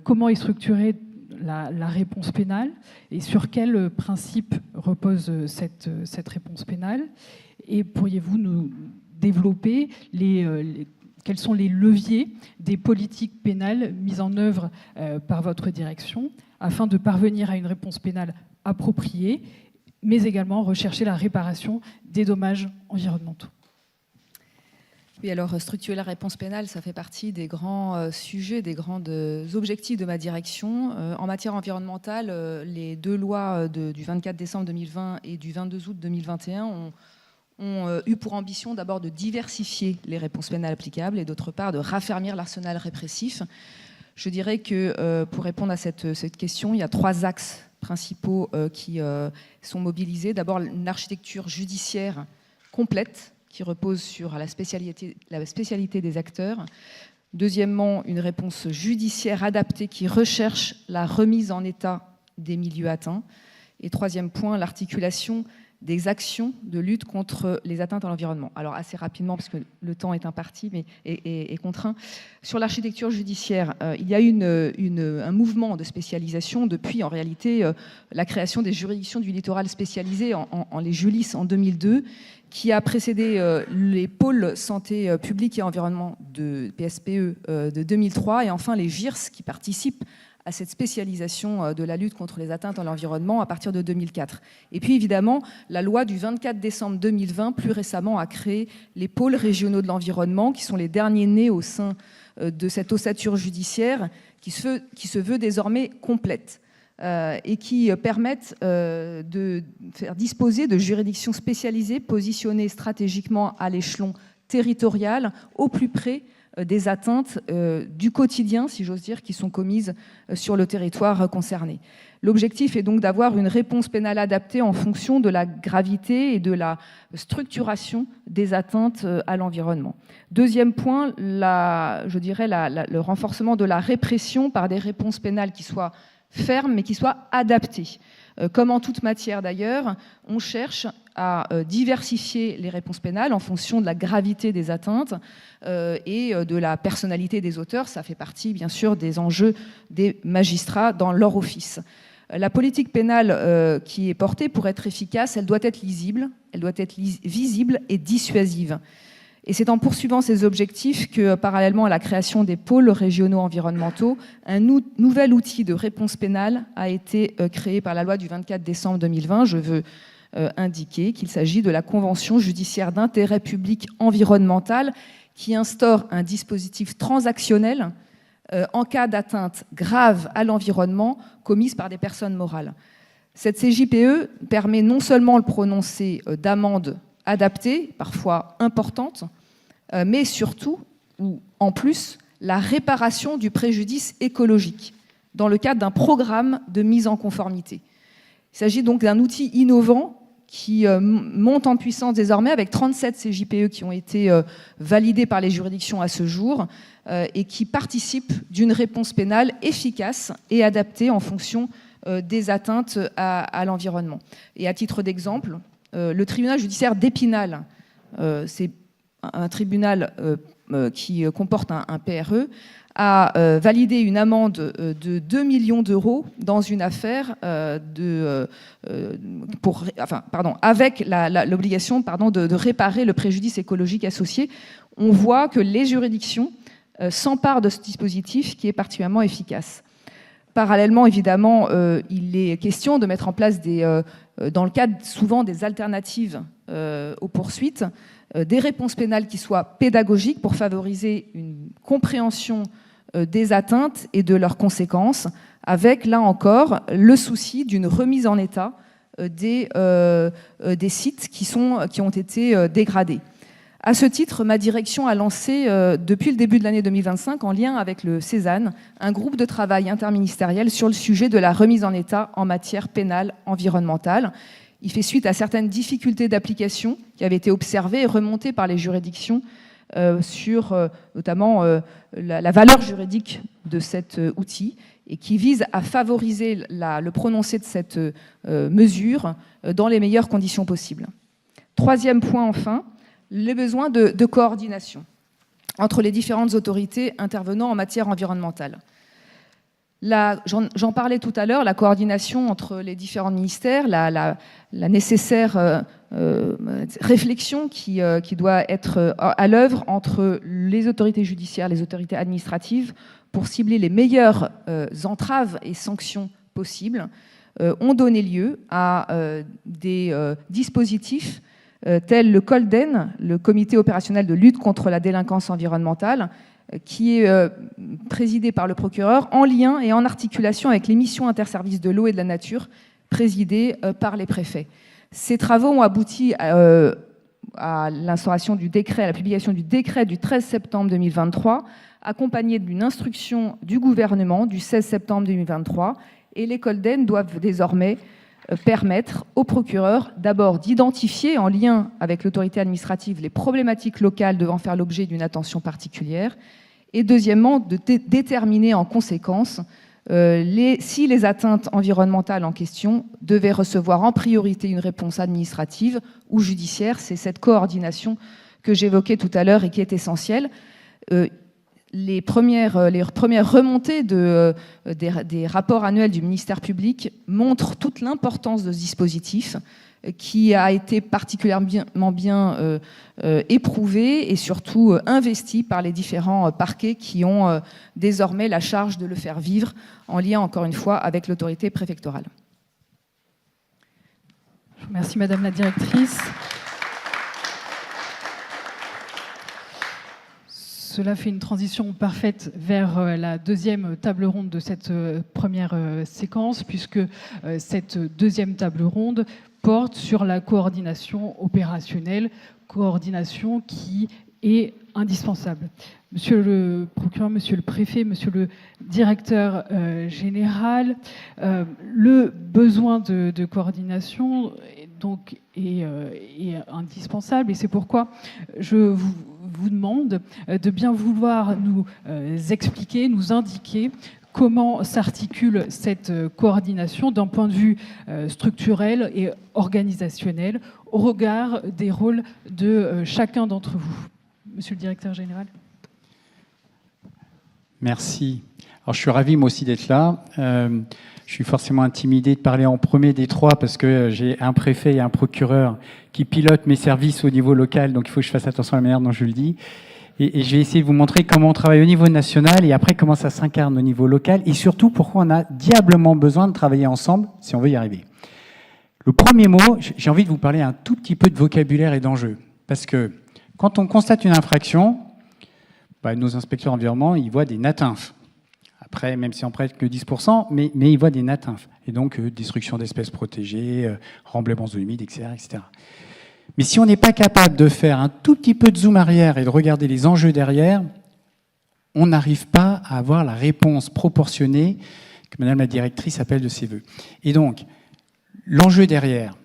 Comment est structurée la réponse pénale et sur quel principe repose cette réponse pénale? Et pourriez-vous nous développer quels sont les leviers des politiques pénales mises en œuvre par votre direction afin de parvenir à une réponse pénale appropriée, mais également rechercher la réparation des dommages environnementaux? Oui, alors structurer la réponse pénale, ça fait partie des grands sujets, des grands objectifs de ma direction. En matière environnementale, les 2 lois du 24 décembre 2020 et du 22 août 2021 ont eu pour ambition d'abord de diversifier les réponses pénales applicables et d'autre part de raffermir l'arsenal répressif. Je dirais que pour répondre à cette question, il y a 3 axes principaux qui sont mobilisés. D'abord, une architecture judiciaire complète qui repose sur la spécialité des acteurs. Deuxièmement, une réponse judiciaire adaptée qui recherche la remise en état des milieux atteints. Et troisième point, l'articulation des actions de lutte contre les atteintes à l'environnement. Alors assez rapidement, parce que le temps est imparti mais est contraint. Sur l'architecture judiciaire, il y a un mouvement de spécialisation depuis en réalité la création des juridictions du littoral spécialisées en les Julis en 2002, qui a précédé les pôles santé publique et environnement de PSPE de 2003, et enfin les GIRS qui participent à cette spécialisation de la lutte contre les atteintes à l'environnement à partir de 2004. Et puis évidemment, la loi du 24 décembre 2020, plus récemment, a créé les pôles régionaux de l'environnement, qui sont les derniers nés au sein de cette ossature judiciaire, qui se veut désormais complète et qui permettent de faire disposer de juridictions spécialisées, positionnées stratégiquement à l'échelon territorial, au plus près des atteintes du quotidien, si j'ose dire, qui sont commises sur le territoire concerné. L'objectif est donc d'avoir une réponse pénale adaptée en fonction de la gravité et de la structuration des atteintes à l'environnement. Deuxième point, le renforcement de la répression par des réponses pénales qui soient fermes mais qui soient adaptées. Comme en toute matière d'ailleurs, on cherche à diversifier les réponses pénales en fonction de la gravité des atteintes et de la personnalité des auteurs. Ça fait partie, bien sûr, des enjeux des magistrats dans leur office. La politique pénale qui est portée, pour être efficace, elle doit être lisible, elle doit être visible et dissuasive. Et c'est en poursuivant ces objectifs que, parallèlement à la création des pôles régionaux environnementaux, un nouvel outil de réponse pénale a été créé par la loi du 24 décembre 2020. Je veux indiquer qu'il s'agit de la Convention judiciaire d'intérêt public environnemental qui instaure un dispositif transactionnel en cas d'atteinte grave à l'environnement commise par des personnes morales. Cette CJPE permet non seulement le prononcé d'amendes adaptées, parfois importantes, mais surtout, ou en plus, la réparation du préjudice écologique dans le cadre d'un programme de mise en conformité. Il s'agit donc d'un outil innovant qui monte en puissance désormais avec 37 CJPE qui ont été validés par les juridictions à ce jour et qui participent d'une réponse pénale efficace et adaptée en fonction des atteintes à l'environnement. Et à titre d'exemple, le tribunal judiciaire d'Épinal, c'est un tribunal qui comporte un PRE, a validé une amende de 2 millions d'euros dans une affaire avec l'obligation de réparer le préjudice écologique associé. On voit que les juridictions s'emparent de ce dispositif qui est particulièrement efficace. Parallèlement, évidemment, il est question de mettre en place, dans le cadre souvent des alternatives aux poursuites, des réponses pénales qui soient pédagogiques pour favoriser une compréhension des atteintes et de leurs conséquences, avec, là encore, le souci d'une remise en état des sites qui ont été dégradés. À ce titre, ma direction a lancé, depuis le début de l'année 2025, en lien avec le Cézanne, un groupe de travail interministériel sur le sujet de la remise en état en matière pénale environnementale. Il fait suite à certaines difficultés d'application qui avaient été observées et remontées par les juridictions sur notamment la valeur juridique de cet outil et qui vise à favoriser le prononcé de cette mesure dans les meilleures conditions possibles. Troisième point enfin, les besoins de coordination entre les différentes autorités intervenant en matière environnementale. J'en parlais tout à l'heure, la coordination entre les différents ministères, la nécessaire réflexion qui doit être à l'œuvre entre les autorités judiciaires, les autorités administratives, pour cibler les meilleures entraves et sanctions possibles, ont donné lieu à des dispositifs tels le COLDEN, le Comité opérationnel de lutte contre la délinquance environnementale, qui est présidé par le procureur en lien et en articulation avec les missions interservices de l'eau et de la nature présidées par les préfets. Ces travaux ont abouti à l'instauration du décret, à la publication du décret du 13 septembre 2023, accompagné d'une instruction du gouvernement du 16 septembre 2023, et les COLDEN doivent désormais permettre au procureur d'abord d'identifier en lien avec l'autorité administrative les problématiques locales devant faire l'objet d'une attention particulière et deuxièmement de déterminer en conséquence si les atteintes environnementales en question devaient recevoir en priorité une réponse administrative ou judiciaire. C'est cette coordination que j'évoquais tout à l'heure et qui est essentielle. Les premières remontées des rapports annuels du ministère public montrent toute l'importance de ce dispositif qui a été particulièrement bien éprouvé et surtout investi par les différents parquets qui ont désormais la charge de le faire vivre en lien, encore une fois, avec l'autorité préfectorale. Merci Madame la directrice. Cela fait une transition parfaite vers la deuxième table ronde de cette première séquence, puisque cette deuxième table ronde porte sur la coordination opérationnelle, coordination qui est indispensable. Monsieur le procureur, monsieur le préfet, monsieur le directeur général, le besoin de coordination est indispensable et c'est pourquoi je vous demande de bien vouloir nous expliquer, nous indiquer comment s'articule cette coordination d'un point de vue structurel et organisationnel au regard des rôles de chacun d'entre vous. Monsieur le directeur général. Merci. Alors, je suis ravi, moi aussi, d'être là. Je suis forcément intimidé de parler en premier des trois parce que j'ai un préfet et un procureur qui pilotent mes services au niveau local, donc il faut que je fasse attention à la manière dont je le dis. Et je vais essayer de vous montrer comment on travaille au niveau national et après comment ça s'incarne au niveau local et surtout pourquoi on a diablement besoin de travailler ensemble si on veut y arriver. Le premier mot, j'ai envie de vous parler un tout petit peu de vocabulaire et d'enjeux. Parce que quand on constate une infraction, nos inspecteurs environnement, ils voient des NATINF. Après, même si on prête que 10%, mais ils voient des NATINF. Et donc, destruction d'espèces protégées, remblaiements de zones humides, etc., etc. Mais si on n'est pas capable de faire un tout petit peu de zoom arrière et de regarder les enjeux derrière, on n'arrive pas à avoir la réponse proportionnée que Madame la directrice appelle de ses voeux. Et donc, l'enjeu derrière,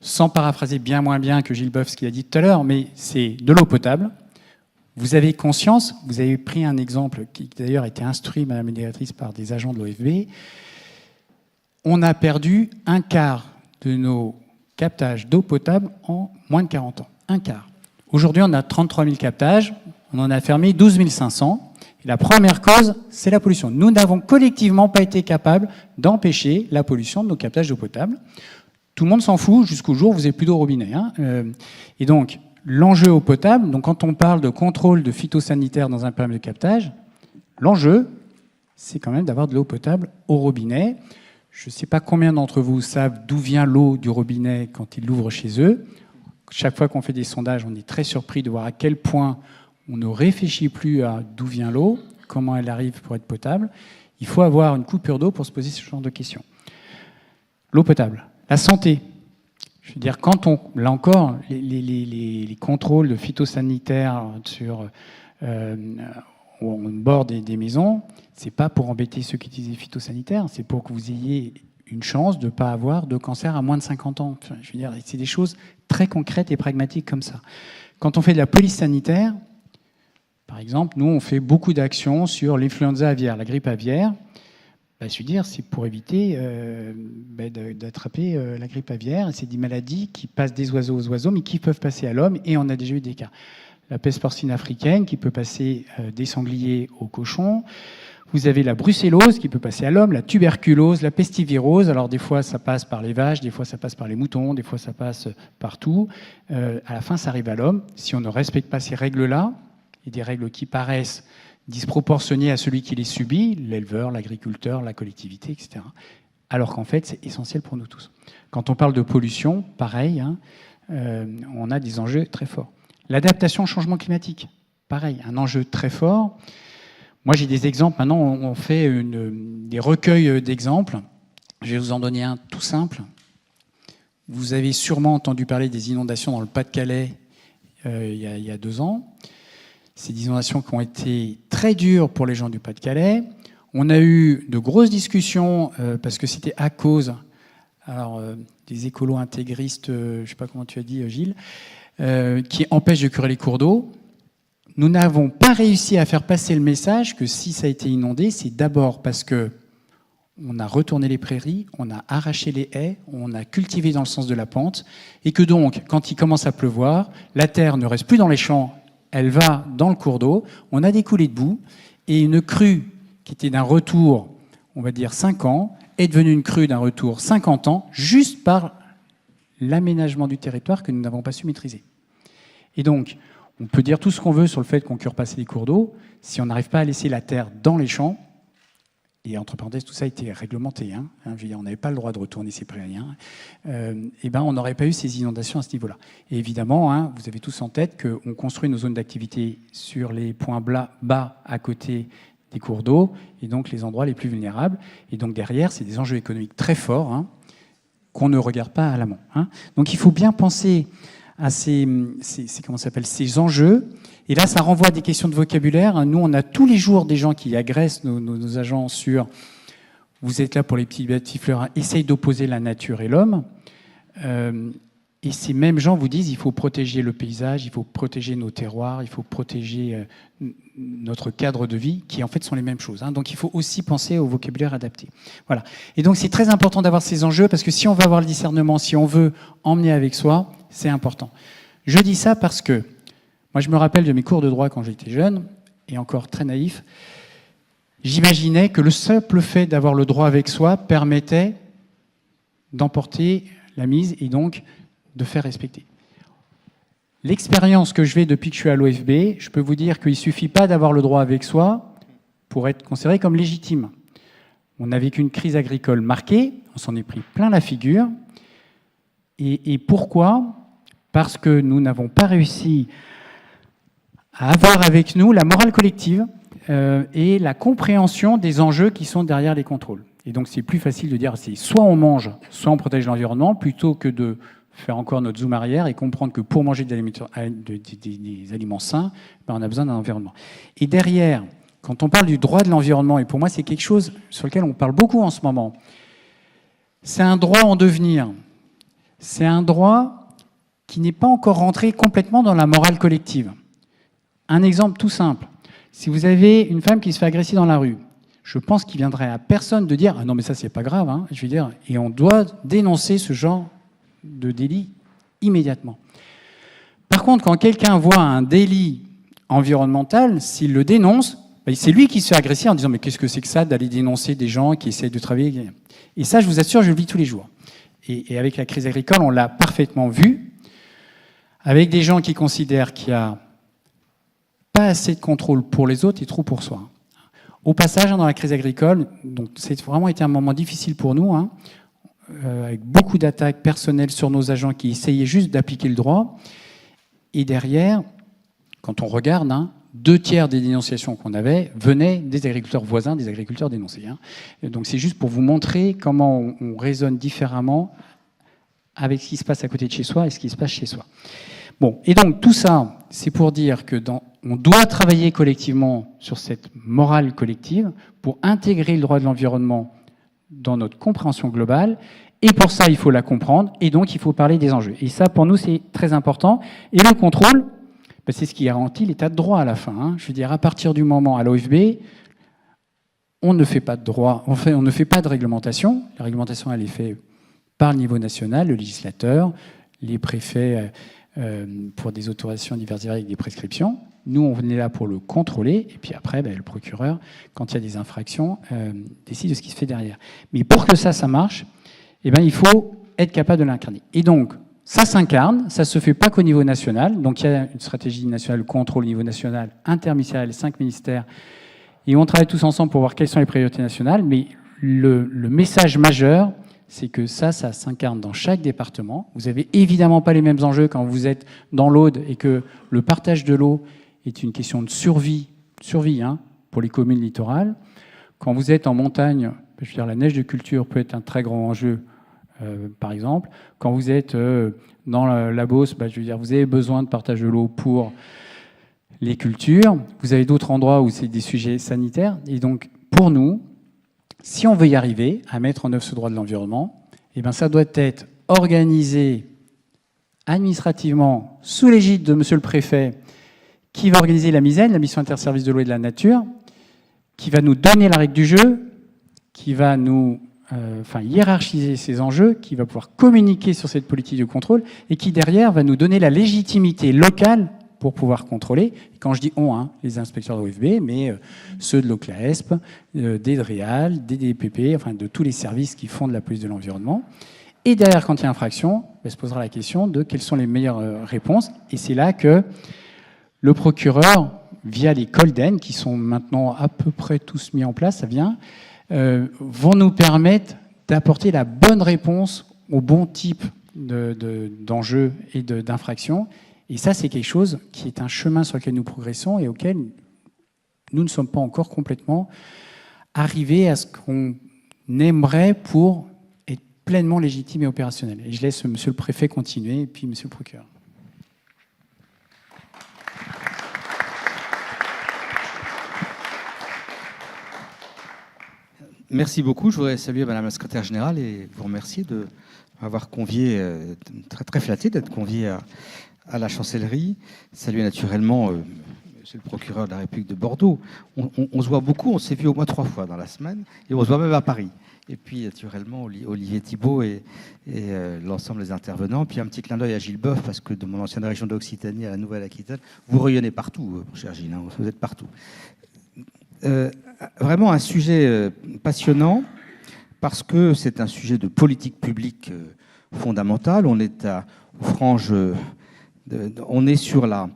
sans paraphraser bien moins bien que Gilles Boeuf ce qu'il a dit tout à l'heure, mais c'est de l'eau potable. Vous avez conscience, vous avez pris un exemple qui d'ailleurs a été instruit, Madame la médiatrice, par des agents de l'OFB. On a perdu un quart de nos captages d'eau potable en moins de 40 ans. Un quart. Aujourd'hui, on a 33 000 captages, on en a fermé 12 500. Et la première cause, c'est la pollution. Nous n'avons collectivement pas été capables d'empêcher la pollution de nos captages d'eau potable. Tout le monde s'en fout jusqu'au jour où vous n'avez plus d'eau au robinet. Et donc, l'enjeu eau potable, donc quand on parle de contrôle de phytosanitaire dans un problème de captage, l'enjeu, c'est quand même d'avoir de l'eau potable au robinet. Je ne sais pas combien d'entre vous savent d'où vient l'eau du robinet quand ils l'ouvrent chez eux. Chaque fois qu'on fait des sondages, on est très surpris de voir à quel point on ne réfléchit plus à d'où vient l'eau, comment elle arrive pour être potable. Il faut avoir une coupure d'eau pour se poser ce genre de questions. L'eau potable, la santé. Je veux dire, quand on, là encore, les contrôles de phytosanitaires sur au bord des maisons, c'est pas pour embêter ceux qui utilisent les phytosanitaires, c'est pour que vous ayez une chance de ne pas avoir de cancer à moins de 50 ans. Enfin, je veux dire, c'est des choses très concrètes et pragmatiques comme ça. Quand on fait de la police sanitaire, par exemple, nous, on fait beaucoup d'actions sur l'influenza aviaire, la grippe aviaire. Je veux dire, c'est pour éviter d'attraper la grippe aviaire. C'est des maladies qui passent des oiseaux aux oiseaux, mais qui peuvent passer à l'homme, et on a déjà eu des cas. La peste porcine africaine, qui peut passer des sangliers aux cochons. Vous avez la brucellose, qui peut passer à l'homme, la tuberculose, la pestivirose. Alors, des fois, ça passe par les vaches, des fois, ça passe par les moutons, des fois, ça passe partout. À la fin, ça arrive à l'homme. Si on ne respecte pas ces règles-là, et des règles qui paraissent disproportionnées à celui qui les subit, l'éleveur, l'agriculteur, la collectivité, etc. Alors qu'en fait, c'est essentiel pour nous tous. Quand on parle de pollution, pareil, on a des enjeux très forts. L'adaptation au changement climatique, pareil, un enjeu très fort. Moi, j'ai des exemples. Maintenant, on fait des recueils d'exemples. Je vais vous en donner un tout simple. Vous avez sûrement entendu parler des inondations dans le Pas-de-Calais il y a 2 ans. Ces inondations qui ont été très dures pour les gens du Pas-de-Calais. On a eu de grosses discussions parce que c'était à cause des écolos intégristes, je ne sais pas comment tu as dit, Gilles, qui empêchent de curer les cours d'eau. Nous n'avons pas réussi à faire passer le message que si ça a été inondé, c'est d'abord parce que on a retourné les prairies, on a arraché les haies, on a cultivé dans le sens de la pente, et que donc, quand il commence à pleuvoir, la terre ne reste plus dans les champs, elle va dans le cours d'eau, on a des coulées de boue, et une crue qui était d'un retour, on va dire 5 ans, est devenue une crue d'un retour 50 ans, juste par l'aménagement du territoire que nous n'avons pas su maîtriser. Et donc, on peut dire tout ce qu'on veut sur le fait qu'on cure passer les cours d'eau, si on n'arrive pas à laisser la terre dans les champs, et entre parenthèses, tout ça a été réglementé, je veux dire, on n'avait pas le droit de retourner ces prairies, on n'aurait pas eu ces inondations à ce niveau-là. Et évidemment, vous avez tous en tête qu'on construit nos zones d'activité sur les points bas à côté des cours d'eau, et donc les endroits les plus vulnérables. Et donc derrière, c'est des enjeux économiques très forts qu'on ne regarde pas à l'amont. Donc il faut bien penser à ces enjeux. Et là, ça renvoie à des questions de vocabulaire. Nous, on a tous les jours des gens qui agressent nos agents sur « vous êtes là pour les petits bâtifleurs, essayent d'opposer la nature et l'homme ». Et ces mêmes gens vous disent il faut protéger le paysage, il faut protéger nos terroirs, il faut protéger notre cadre de vie, qui en fait sont les mêmes choses. Donc il faut aussi penser au vocabulaire adapté. Voilà. Et donc c'est très important d'avoir ces enjeux, parce que si on veut avoir le discernement, si on veut emmener avec soi, c'est important. Je dis ça parce que moi je me rappelle de mes cours de droit quand j'étais jeune, et encore très naïf, j'imaginais que le simple fait d'avoir le droit avec soi permettait d'emporter la mise et donc de faire respecter. L'expérience que je fais depuis que je suis à l'OFB, je peux vous dire qu'il ne suffit pas d'avoir le droit avec soi pour être considéré comme légitime. On a vécu une crise agricole marquée, on s'en est pris plein la figure. Et pourquoi ? Parce que nous n'avons pas réussi à avoir avec nous la morale collective et la compréhension des enjeux qui sont derrière les contrôles. Et donc c'est plus facile de dire c'est soit on mange, soit on protège l'environnement, plutôt que de faire encore notre zoom arrière et comprendre que pour manger des aliments sains, on a besoin d'un environnement. Et derrière, quand on parle du droit de l'environnement, et pour moi c'est quelque chose sur lequel on parle beaucoup en ce moment, c'est un droit en devenir. c'est un droit qui n'est pas encore rentré complètement dans la morale collective. Un exemple tout simple. Si vous avez une femme qui se fait agresser dans la rue, je pense qu'il viendrait à personne de dire « Ah non, mais ça, c'est pas grave. Hein. » Je veux dire, et on doit dénoncer ce genre de délit immédiatement. Par contre, quand quelqu'un voit un délit environnemental, s'il le dénonce, c'est lui qui se fait agresser en disant « Mais qu'est-ce que c'est que ça d'aller dénoncer des gens qui essayent de travailler ?» Et ça, je vous assure, je le vis tous les jours. Et avec la crise agricole, on l'a parfaitement vu, avec des gens qui considèrent qu'il n'y a pas assez de contrôle pour les autres et trop pour soi. Au passage, dans la crise agricole, donc c'est vraiment été un moment difficile pour nous, avec beaucoup d'attaques personnelles sur nos agents qui essayaient juste d'appliquer le droit. Et derrière, quand on regarde, 2/3 des dénonciations qu'on avait venaient des agriculteurs voisins, des agriculteurs dénoncés. Donc c'est juste pour vous montrer comment on raisonne différemment avec ce qui se passe à côté de chez soi et ce qui se passe chez soi. Bon, et donc tout ça, c'est pour dire que on doit travailler collectivement sur cette morale collective pour intégrer le droit de l'environnement dans notre compréhension globale. Et pour ça, il faut la comprendre, et donc il faut parler des enjeux. Et ça, pour nous, c'est très important. Et le contrôle, c'est ce qui garantit l'état de droit à la fin. Je veux dire, à partir du moment, à l'OFB, on ne fait pas de droit, on ne fait pas de réglementation. La réglementation, elle est faite par le niveau national, le législateur, les préfets pour des autorisations diverses avec des prescriptions. Nous, on est là pour le contrôler, et puis après, le procureur, quand il y a des infractions, décide de ce qui se fait derrière. Mais pour que ça marche, il faut être capable de l'incarner. Et donc, ça s'incarne, ça ne se fait pas qu'au niveau national. Donc, il y a une stratégie nationale de contrôle au niveau national, interministériel, 5 ministères, et on travaille tous ensemble pour voir quelles sont les priorités nationales. Mais le message majeur, c'est que ça s'incarne dans chaque département. Vous n'avez évidemment pas les mêmes enjeux quand vous êtes dans l'Aude et que le partage de l'eau est une question de survie pour les communes littorales. Quand vous êtes en montagne, je veux dire, la neige de culture peut être un très grand enjeu, par exemple. Quand vous êtes dans la Beauce, je veux dire, vous avez besoin de partage de l'eau pour les cultures. Vous avez d'autres endroits où c'est des sujets sanitaires. Et donc, pour nous, si on veut y arriver à mettre en œuvre ce droit de l'environnement, ça doit être organisé administrativement sous l'égide de Monsieur le Préfet, qui va organiser la MISEN, la Mission Interservice de l'eau et de la nature, qui va nous donner la règle du jeu, qui va nous hiérarchiser ces enjeux, qui va pouvoir communiquer sur cette politique de contrôle et qui, derrière, va nous donner la légitimité locale pour pouvoir contrôler. Quand je dis on, les inspecteurs de l'OFB, mais ceux de l'OCLAESP, des DREAL, des DPP, de tous les services qui font de la police de l'environnement. Et derrière, quand il y a infraction, se posera la question de quelles sont les meilleures réponses. Et c'est là que le procureur, via les Colden, qui sont maintenant à peu près tous mis en place, ça vient, vont nous permettre d'apporter la bonne réponse au bon type d'enjeux et d'infractions. Et ça, c'est quelque chose qui est un chemin sur lequel nous progressons et auquel nous ne sommes pas encore complètement arrivés à ce qu'on aimerait pour être pleinement légitime et opérationnel. Et je laisse Monsieur le Préfet continuer et puis Monsieur le Procureur. Merci beaucoup. Je voudrais saluer Madame la Secrétaire Générale et vous remercier de m'avoir convié, très, très flatté d'être convié à la Chancellerie. Saluer naturellement Monsieur le Procureur de la République de Bordeaux. On se voit beaucoup, on s'est vu au moins 3 fois dans la semaine et on se voit même à Paris. Et puis naturellement Olivier Thibault et l'ensemble des intervenants. Puis un petit clin d'œil à Gilles Boeuf, parce que de mon ancienne région d'Occitanie à la Nouvelle-Aquitaine, vous rayonnez partout, mon cher Gilles, vous êtes partout. Vraiment un sujet passionnant parce que c'est un sujet de politique publique fondamentale. On est aux franges, on est sur la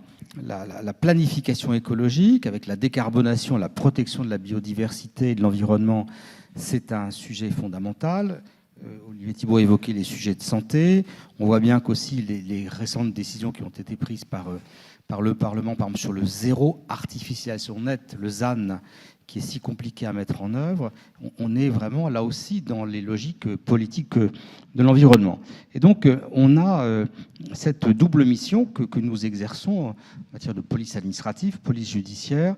planification écologique avec la décarbonation, la protection de la biodiversité et de l'environnement. C'est un sujet fondamental. Olivier Thibault a évoqué les sujets de santé. On voit bien qu'aussi les récentes décisions qui ont été prises par par le Parlement, par exemple sur le zéro artificialisation nette, le ZAN, qui est si compliqué à mettre en œuvre, on est vraiment là aussi dans les logiques politiques de l'environnement. Et donc, on a cette double mission que nous exerçons en matière de police administrative, police judiciaire.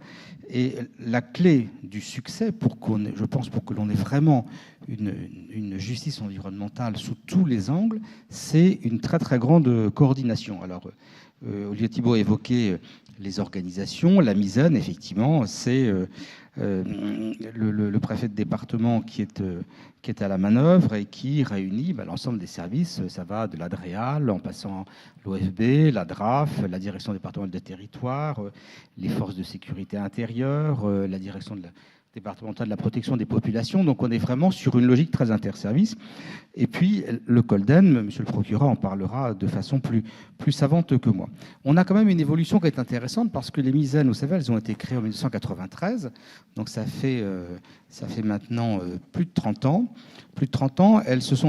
Et la clé du succès, je pense, pour que l'on ait vraiment une justice environnementale sous tous les angles, c'est une très très grande coordination. Alors, Olivier Thibault a évoqué les organisations. La Misonne, effectivement, c'est le préfet de département qui est à la manœuvre et qui réunit l'ensemble des services. Ça va de la DREAL en passant l'OFB, la DRAF, la direction départementale des territoires, les forces de sécurité intérieure, la direction départementale de la protection des populations. Donc on est vraiment sur une logique très interservice. Et puis le Colden, monsieur le procureur en parlera de façon plus savante que moi. On a quand même une évolution qui est intéressante parce que les Misennes, vous savez, elles ont été créées en 1993. Donc ça fait maintenant plus de 30 ans. Plus de 30 ans,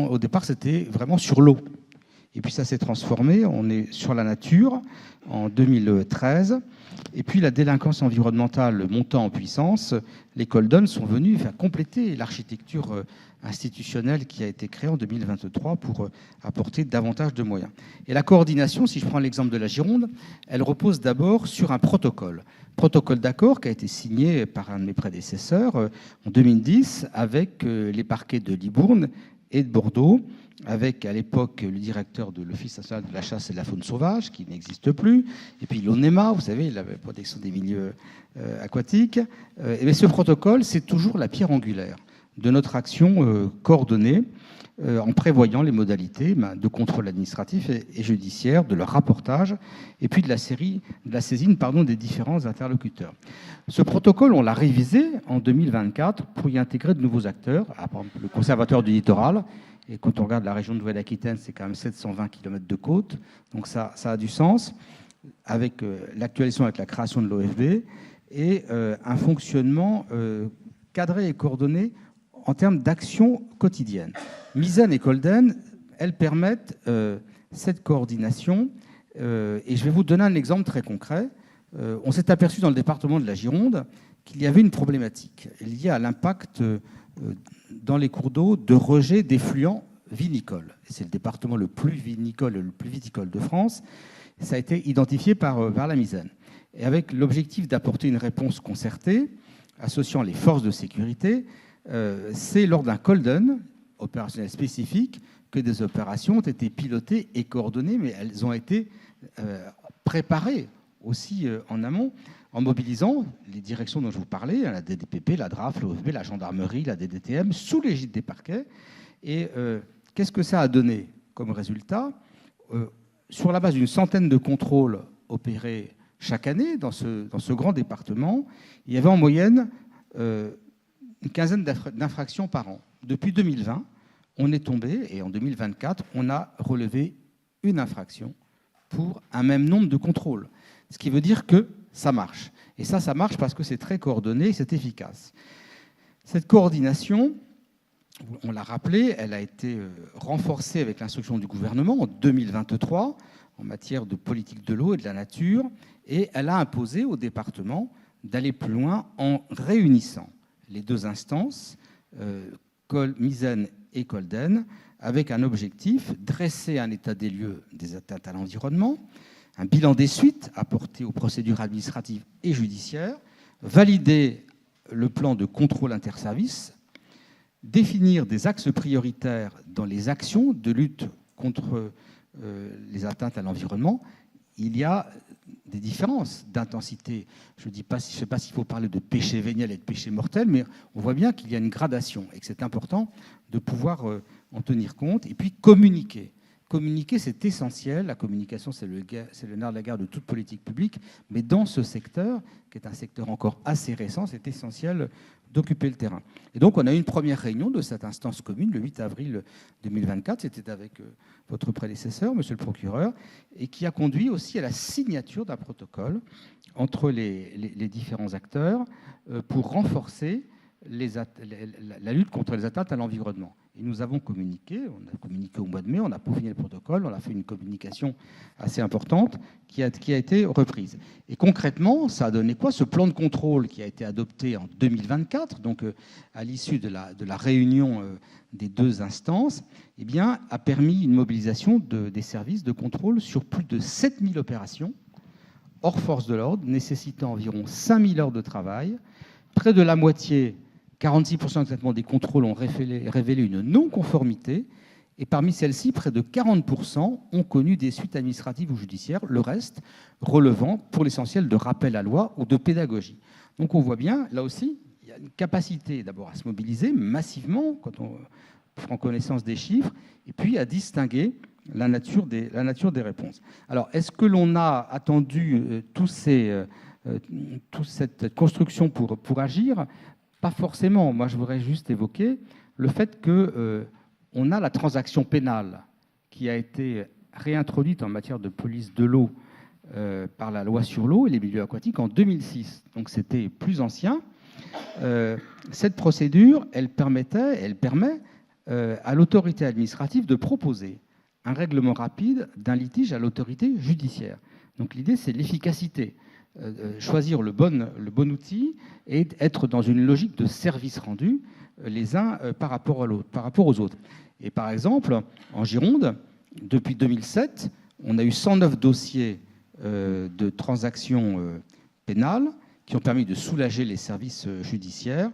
au départ, c'était vraiment sur l'eau. Et puis ça s'est transformé, on est sur la nature en 2013. Et puis la délinquance environnementale montant en puissance, les Colden sont venus compléter l'architecture institutionnelle qui a été créée en 2023 pour apporter davantage de moyens. Et la coordination, si je prends l'exemple de la Gironde, elle repose d'abord sur un protocole d'accord qui a été signé par un de mes prédécesseurs en 2010 avec les parquets de Libourne et de Bordeaux, avec à l'époque le directeur de l'Office national de la chasse et de la faune sauvage, qui n'existe plus, et puis l'ONEMA, vous savez, la protection des milieux aquatiques. Et ce protocole, c'est toujours la pierre angulaire de notre action coordonnée, en prévoyant les modalités de contrôle administratif et judiciaire, de leur rapportage, et puis de la saisine des différents interlocuteurs. Ce protocole, on l'a révisé en 2024 pour y intégrer de nouveaux acteurs, par exemple le Conservatoire du littoral. Et quand on regarde la région de Nouvelle-Aquitaine, c'est quand même 720 km de côte. Donc ça a du sens, avec l'actualisation, avec la création de l'OFB, et un fonctionnement cadré et coordonné en termes d'action quotidienne. Misennes et Colden, elles permettent cette coordination. Et je vais vous donner un exemple très concret. On s'est aperçu dans le département de la Gironde qu'il y avait une problématique liée à l'impact dans les cours d'eau de rejet d'effluents vinicoles. C'est le département le plus vinicole et le plus viticole de France. Ça a été identifié par la Misenne. Et avec l'objectif d'apporter une réponse concertée, associant les forces de sécurité, c'est lors d'un Colden opérationnel spécifique que des opérations ont été pilotées et coordonnées, mais elles ont été préparées aussi en amont, en mobilisant les directions dont je vous parlais, la DDPP, la DRAF, l'OFB, la gendarmerie, la DDTM, sous l'égide des parquets. Et qu'est-ce que ça a donné comme résultat? Sur la base d'une centaine de contrôles opérés chaque année dans ce grand département, il y avait en moyenne une quinzaine d'infractions par an. Depuis 2020, on est tombé, et en 2024, on a relevé une infraction pour un même nombre de contrôles. Ce qui veut dire que ça marche. Et ça marche parce que c'est très coordonné, c'est efficace. Cette coordination, on l'a rappelé, elle a été renforcée avec l'instruction du gouvernement en 2023 en matière de politique de l'eau et de la nature, et elle a imposé au département d'aller plus loin en réunissant les deux instances, Misennes et Colden, avec un objectif, dresser un état des lieux des atteintes à l'environnement, un bilan des suites apporté aux procédures administratives et judiciaires, valider le plan de contrôle interservices, définir des axes prioritaires dans les actions de lutte contre les atteintes à l'environnement. Il y a des différences d'intensité. Je ne sais pas s'il faut parler de péché véniel et de péché mortel, mais on voit bien qu'il y a une gradation et que c'est important de pouvoir en tenir compte. Et puis communiquer. Communiquer, c'est essentiel. La communication, c'est le nerf de la guerre de toute politique publique. Mais dans ce secteur, qui est un secteur encore assez récent, c'est essentiel d'occuper le terrain. Et donc, on a eu une première réunion de cette instance commune le 8 avril 2024. C'était avec votre prédécesseur, monsieur le procureur, et qui a conduit aussi à la signature d'un protocole entre les différents acteurs pour renforcer la lutte contre les atteintes à l'environnement. Et nous avons communiqué, on a communiqué au mois de mai, on a peaufiné le protocole, on a fait une communication assez importante qui a été reprise. Et concrètement, ça a donné quoi? Ce plan de contrôle qui a été adopté en 2024, donc à l'issue de la réunion des deux instances, eh bien, a permis une mobilisation des services de contrôle sur plus de 7000 opérations, hors force de l'ordre, nécessitant environ 5000 heures de travail. Près de la moitié, 46% exactement des contrôles ont révélé une non-conformité, et parmi celles-ci, près de 40% ont connu des suites administratives ou judiciaires, le reste relevant pour l'essentiel de rappel à loi ou de pédagogie. Donc on voit bien, là aussi, il y a une capacité d'abord à se mobiliser massivement quand on prend connaissance des chiffres, et puis à distinguer la nature des réponses. Alors, est-ce que l'on a attendu toute cette construction pour agir? Pas forcément. Moi, je voudrais juste évoquer le fait qu'on a la transaction pénale qui a été réintroduite en matière de police de l'eau par la loi sur l'eau et les milieux aquatiques en 2006. Donc, c'était plus ancien. Cette procédure, elle permet à l'autorité administrative de proposer un règlement rapide d'un litige à l'autorité judiciaire. Donc l'idée, c'est l'efficacité, choisir le bon outil et être dans une logique de service rendu les uns par rapport aux autres. Et par exemple, en Gironde, depuis 2007, on a eu 109 dossiers de transactions pénales qui ont permis de soulager les services judiciaires.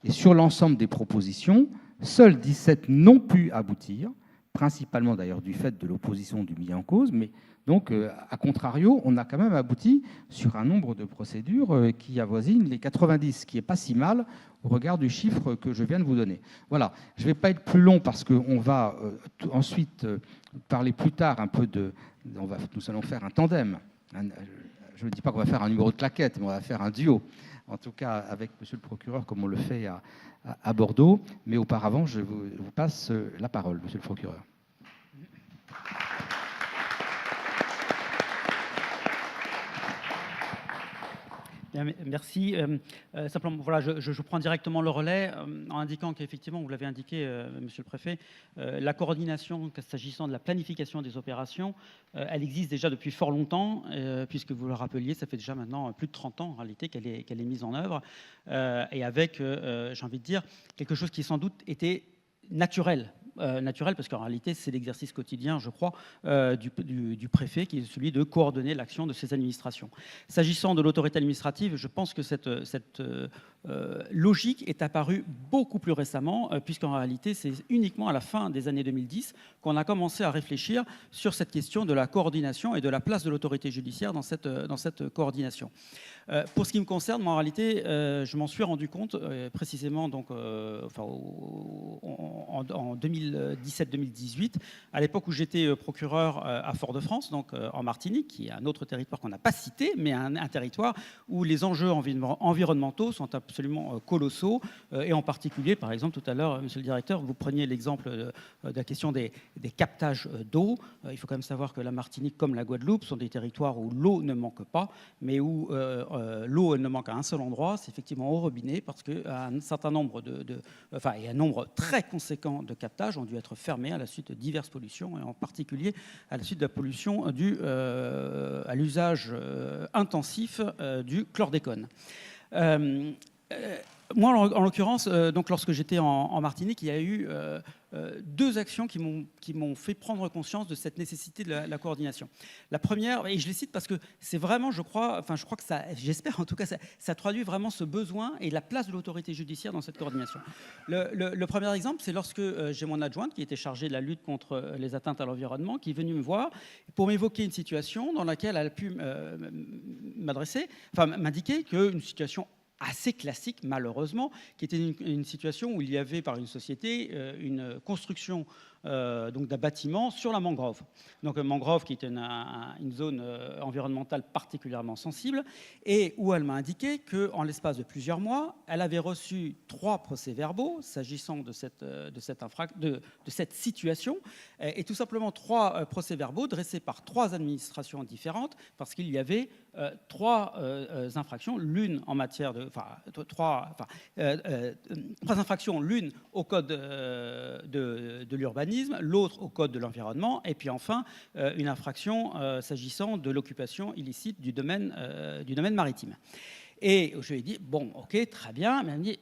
Et sur l'ensemble des propositions, seuls 17 n'ont pu aboutir, principalement d'ailleurs du fait de l'opposition du mis en cause, mais donc, à contrario, on a quand même abouti sur un nombre de procédures qui avoisine les 90, ce qui n'est pas si mal au regard du chiffre que je viens de vous donner. Voilà, je ne vais pas être plus long parce qu'on va ensuite parler plus tard un peu nous allons faire un tandem. Je ne dis pas qu'on va faire un numéro de claquette, mais on va faire un duo, en tout cas avec monsieur le procureur, comme on le fait à Bordeaux. Mais auparavant, je vous passe la parole, monsieur le procureur. Bien, merci. Simplement, voilà, je prends directement le relais en indiquant qu'effectivement, vous l'avez indiqué, monsieur le préfet, la coordination s'agissant de la planification des opérations, elle existe déjà depuis fort longtemps, puisque vous le rappeliez, ça fait déjà maintenant plus de 30 ans en réalité qu'elle est mise en œuvre, et avec, j'ai envie de dire, quelque chose qui sans doute était naturel parce qu'en réalité, c'est l'exercice quotidien, je crois, du préfet, qui est celui de coordonner l'action de ses administrations. S'agissant de l'autorité administrative, je pense que cette logique est apparue beaucoup plus récemment, puisqu'en réalité, c'est uniquement à la fin des années 2010 qu'on a commencé à réfléchir sur cette question de la coordination et de la place de l'autorité judiciaire dans cette coordination. Pour ce qui me concerne, moi, en réalité, je m'en suis rendu compte précisément donc, en 2017-2018, à l'époque où j'étais procureur à Fort-de-France, donc en Martinique, qui est un autre territoire qu'on n'a pas cité, mais un territoire où les enjeux environnementaux sont absolument colossaux, et en particulier, par exemple, tout à l'heure, monsieur le directeur, vous preniez l'exemple de la question des captages d'eau. Il faut quand même savoir que la Martinique, comme la Guadeloupe, sont des territoires où l'eau ne manque pas, mais où l'eau ne manque à un seul endroit, c'est effectivement au robinet, parce qu'un certain nombre et un nombre très conséquent de captages ont dû être fermés à la suite de diverses pollutions, et en particulier à la suite de la pollution due à l'usage intensif du chlordécone. Moi, en l'occurrence, donc lorsque j'étais en Martinique, il y a eu deux actions qui m'ont fait prendre conscience de cette nécessité de la coordination. La première, et je les cite parce que c'est vraiment, je crois que ça, j'espère en tout cas, ça traduit vraiment ce besoin et la place de l'autorité judiciaire dans cette coordination. Le premier exemple, c'est lorsque j'ai mon adjointe qui était chargée de la lutte contre les atteintes à l'environnement, qui est venue me voir pour m'évoquer une situation dans laquelle elle a pu m'indiquer qu'une situation assez classique, malheureusement, qui était une situation où il y avait par une société une construction donc d'un bâtiment sur la mangrove. Donc mangrove qui est une zone environnementale particulièrement sensible, et où elle m'a indiqué qu'en l'espace de plusieurs mois, elle avait reçu 3 procès-verbaux s'agissant de cette situation, et tout simplement 3 procès-verbaux dressés par 3 administrations différentes, parce qu'il y avait trois infractions, l'une en matière de, trois infractions, l'une au code de l'urbanisme, l'autre au code de l'environnement, et puis enfin une infraction s'agissant de l'occupation illicite du domaine maritime. Et je lui ai dit, bon, ok, très bien, mais elle me dit,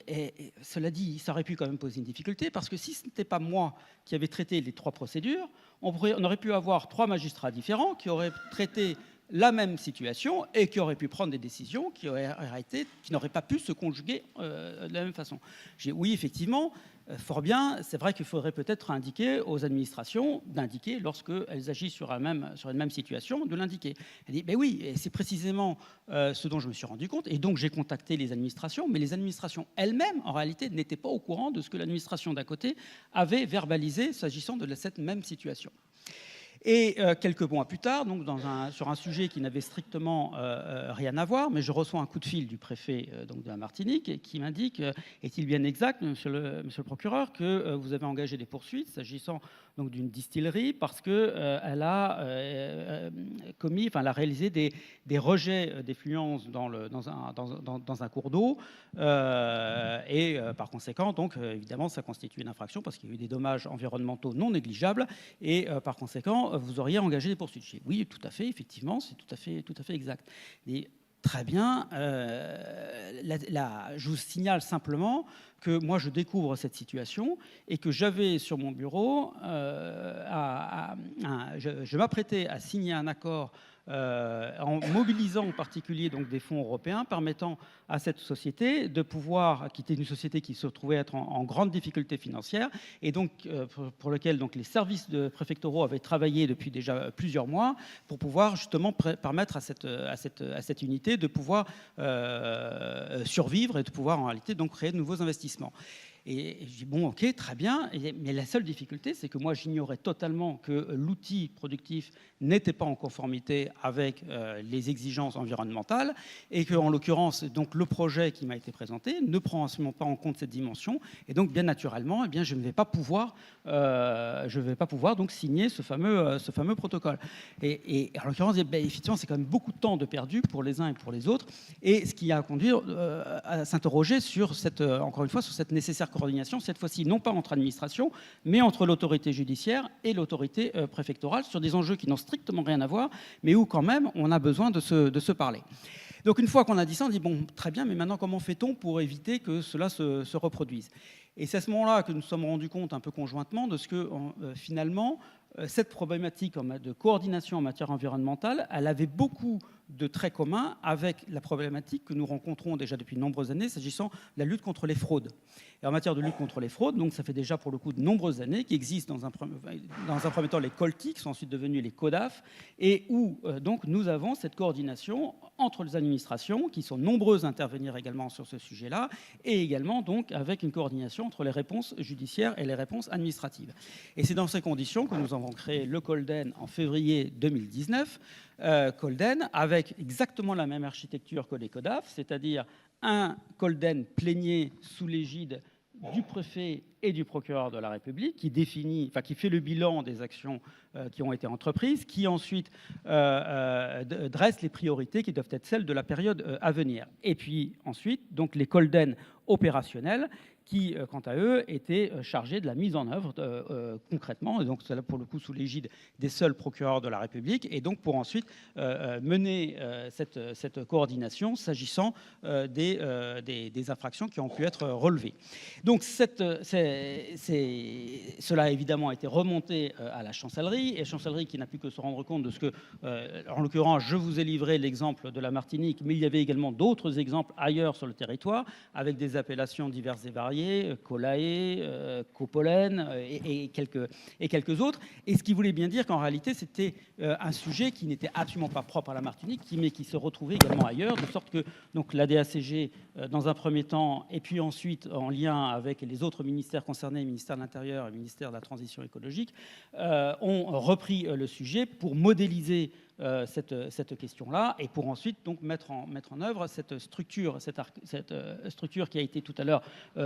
cela dit, ça aurait pu quand même poser une difficulté, parce que si ce n'était pas moi qui avais traité les trois procédures, on aurait pu avoir trois magistrats différents qui auraient traité la même situation et qui auraient pu prendre des décisions qui n'auraient pas pu se conjuguer de la même façon. J'ai dit, oui, effectivement, fort bien, c'est vrai qu'il faudrait peut-être indiquer aux administrations d'indiquer lorsqu'elles agissent sur une même situation, de l'indiquer. Elle dit, ben oui, et c'est précisément ce dont je me suis rendu compte, et donc j'ai contacté les administrations, mais les administrations elles-mêmes, en réalité, n'étaient pas au courant de ce que l'administration d'à côté avait verbalisé s'agissant de cette même situation. Et quelques mois plus tard, donc sur un sujet qui n'avait strictement rien à voir, mais je reçois un coup de fil du préfet donc de la Martinique qui m'indique, est-il bien exact, monsieur le procureur, que vous avez engagé des poursuites s'agissant donc d'une distillerie parce qu'elle a elle a réalisé des rejets d'effluence dans un cours d'eau et par conséquent, donc évidemment, ça constitue une infraction parce qu'il y a eu des dommages environnementaux non négligeables et par conséquent, vous auriez engagé des poursuites. Oui, tout à fait, effectivement, c'est tout à fait exact. Et très bien. Je vous signale simplement que moi, je découvre cette situation et que j'avais sur mon bureau, je m'apprêtais à signer un accord en mobilisant en particulier donc, des fonds européens permettant à cette société de pouvoir, qui était une société qui se trouvait être en grande difficulté financière et donc pour lequel donc, les services préfectoraux avaient travaillé depuis déjà plusieurs mois pour pouvoir justement permettre à cette unité de pouvoir survivre et de pouvoir en réalité donc créer de nouveaux investissements. Et je dis, bon, ok, très bien, mais la seule difficulté, c'est que moi, j'ignorais totalement que l'outil productif n'était pas en conformité avec les exigences environnementales et que, en l'occurrence, donc, le projet qui m'a été présenté ne prend absolument pas en compte cette dimension. Et donc, bien naturellement, eh bien, je ne vais pas pouvoir donc, signer ce fameux protocole. Et en l'occurrence, eh bien, effectivement, c'est quand même beaucoup de temps de perdu pour les uns et pour les autres. Et ce qui a conduit à s'interroger sur encore une fois, sur cette nécessaire coordination, cette fois-ci non pas entre administrations, mais entre l'autorité judiciaire et l'autorité préfectorale sur des enjeux qui n'ont strictement rien à voir, mais où quand même on a besoin de se parler. Donc une fois qu'on a dit ça, on dit bon, très bien, mais maintenant comment fait-on pour éviter que cela se reproduise? Et c'est à ce moment-là que nous nous sommes rendus compte un peu conjointement de ce que finalement cette problématique de coordination en matière environnementale, elle avait beaucoup de traits communs avec la problématique que nous rencontrons déjà depuis de nombreuses années s'agissant de la lutte contre les fraudes. Et en matière de lutte contre les fraudes, donc ça fait déjà pour le coup de nombreuses années qu'existent dans un premier temps les COLTI, qui sont ensuite devenus les CODAF, et où donc nous avons cette coordination entre les administrations, qui sont nombreuses à intervenir également sur ce sujet-là, et également donc avec une coordination entre les réponses judiciaires et les réponses administratives. Et c'est dans ces conditions que nous avons créé le Colden en février 2019, Colden avec exactement la même architecture que les CODAF, c'est-à-dire un Colden plénier sous l'égide du préfet et du procureur de la République, qui fait le bilan des actions qui ont été entreprises, qui ensuite dresse les priorités qui doivent être celles de la période à venir. Et puis ensuite, donc les Colden opérationnels, qui, quant à eux, étaient chargés de la mise en œuvre concrètement, et donc cela pour le coup sous l'égide des seuls procureurs de la République, et donc pour ensuite mener cette coordination s'agissant des infractions qui ont pu être relevées. Donc cela a évidemment été remonté à la chancellerie, et la chancellerie qui n'a pu que se rendre compte de ce que, en l'occurrence, je vous ai livré l'exemple de la Martinique, mais il y avait également d'autres exemples ailleurs sur le territoire, avec des appellations diverses et variées, Colae, Copolène et quelques autres. Et ce qui voulait bien dire qu'en réalité, c'était un sujet qui n'était absolument pas propre à la Martinique, mais qui se retrouvait également ailleurs, de sorte que donc, la DACG, dans un premier temps, et puis ensuite en lien avec les autres ministères concernés, le ministère de l'Intérieur et le ministère de la Transition écologique, ont repris le sujet pour modéliser cette question-là, et pour ensuite donc mettre en œuvre cette structure qui a été tout à l'heure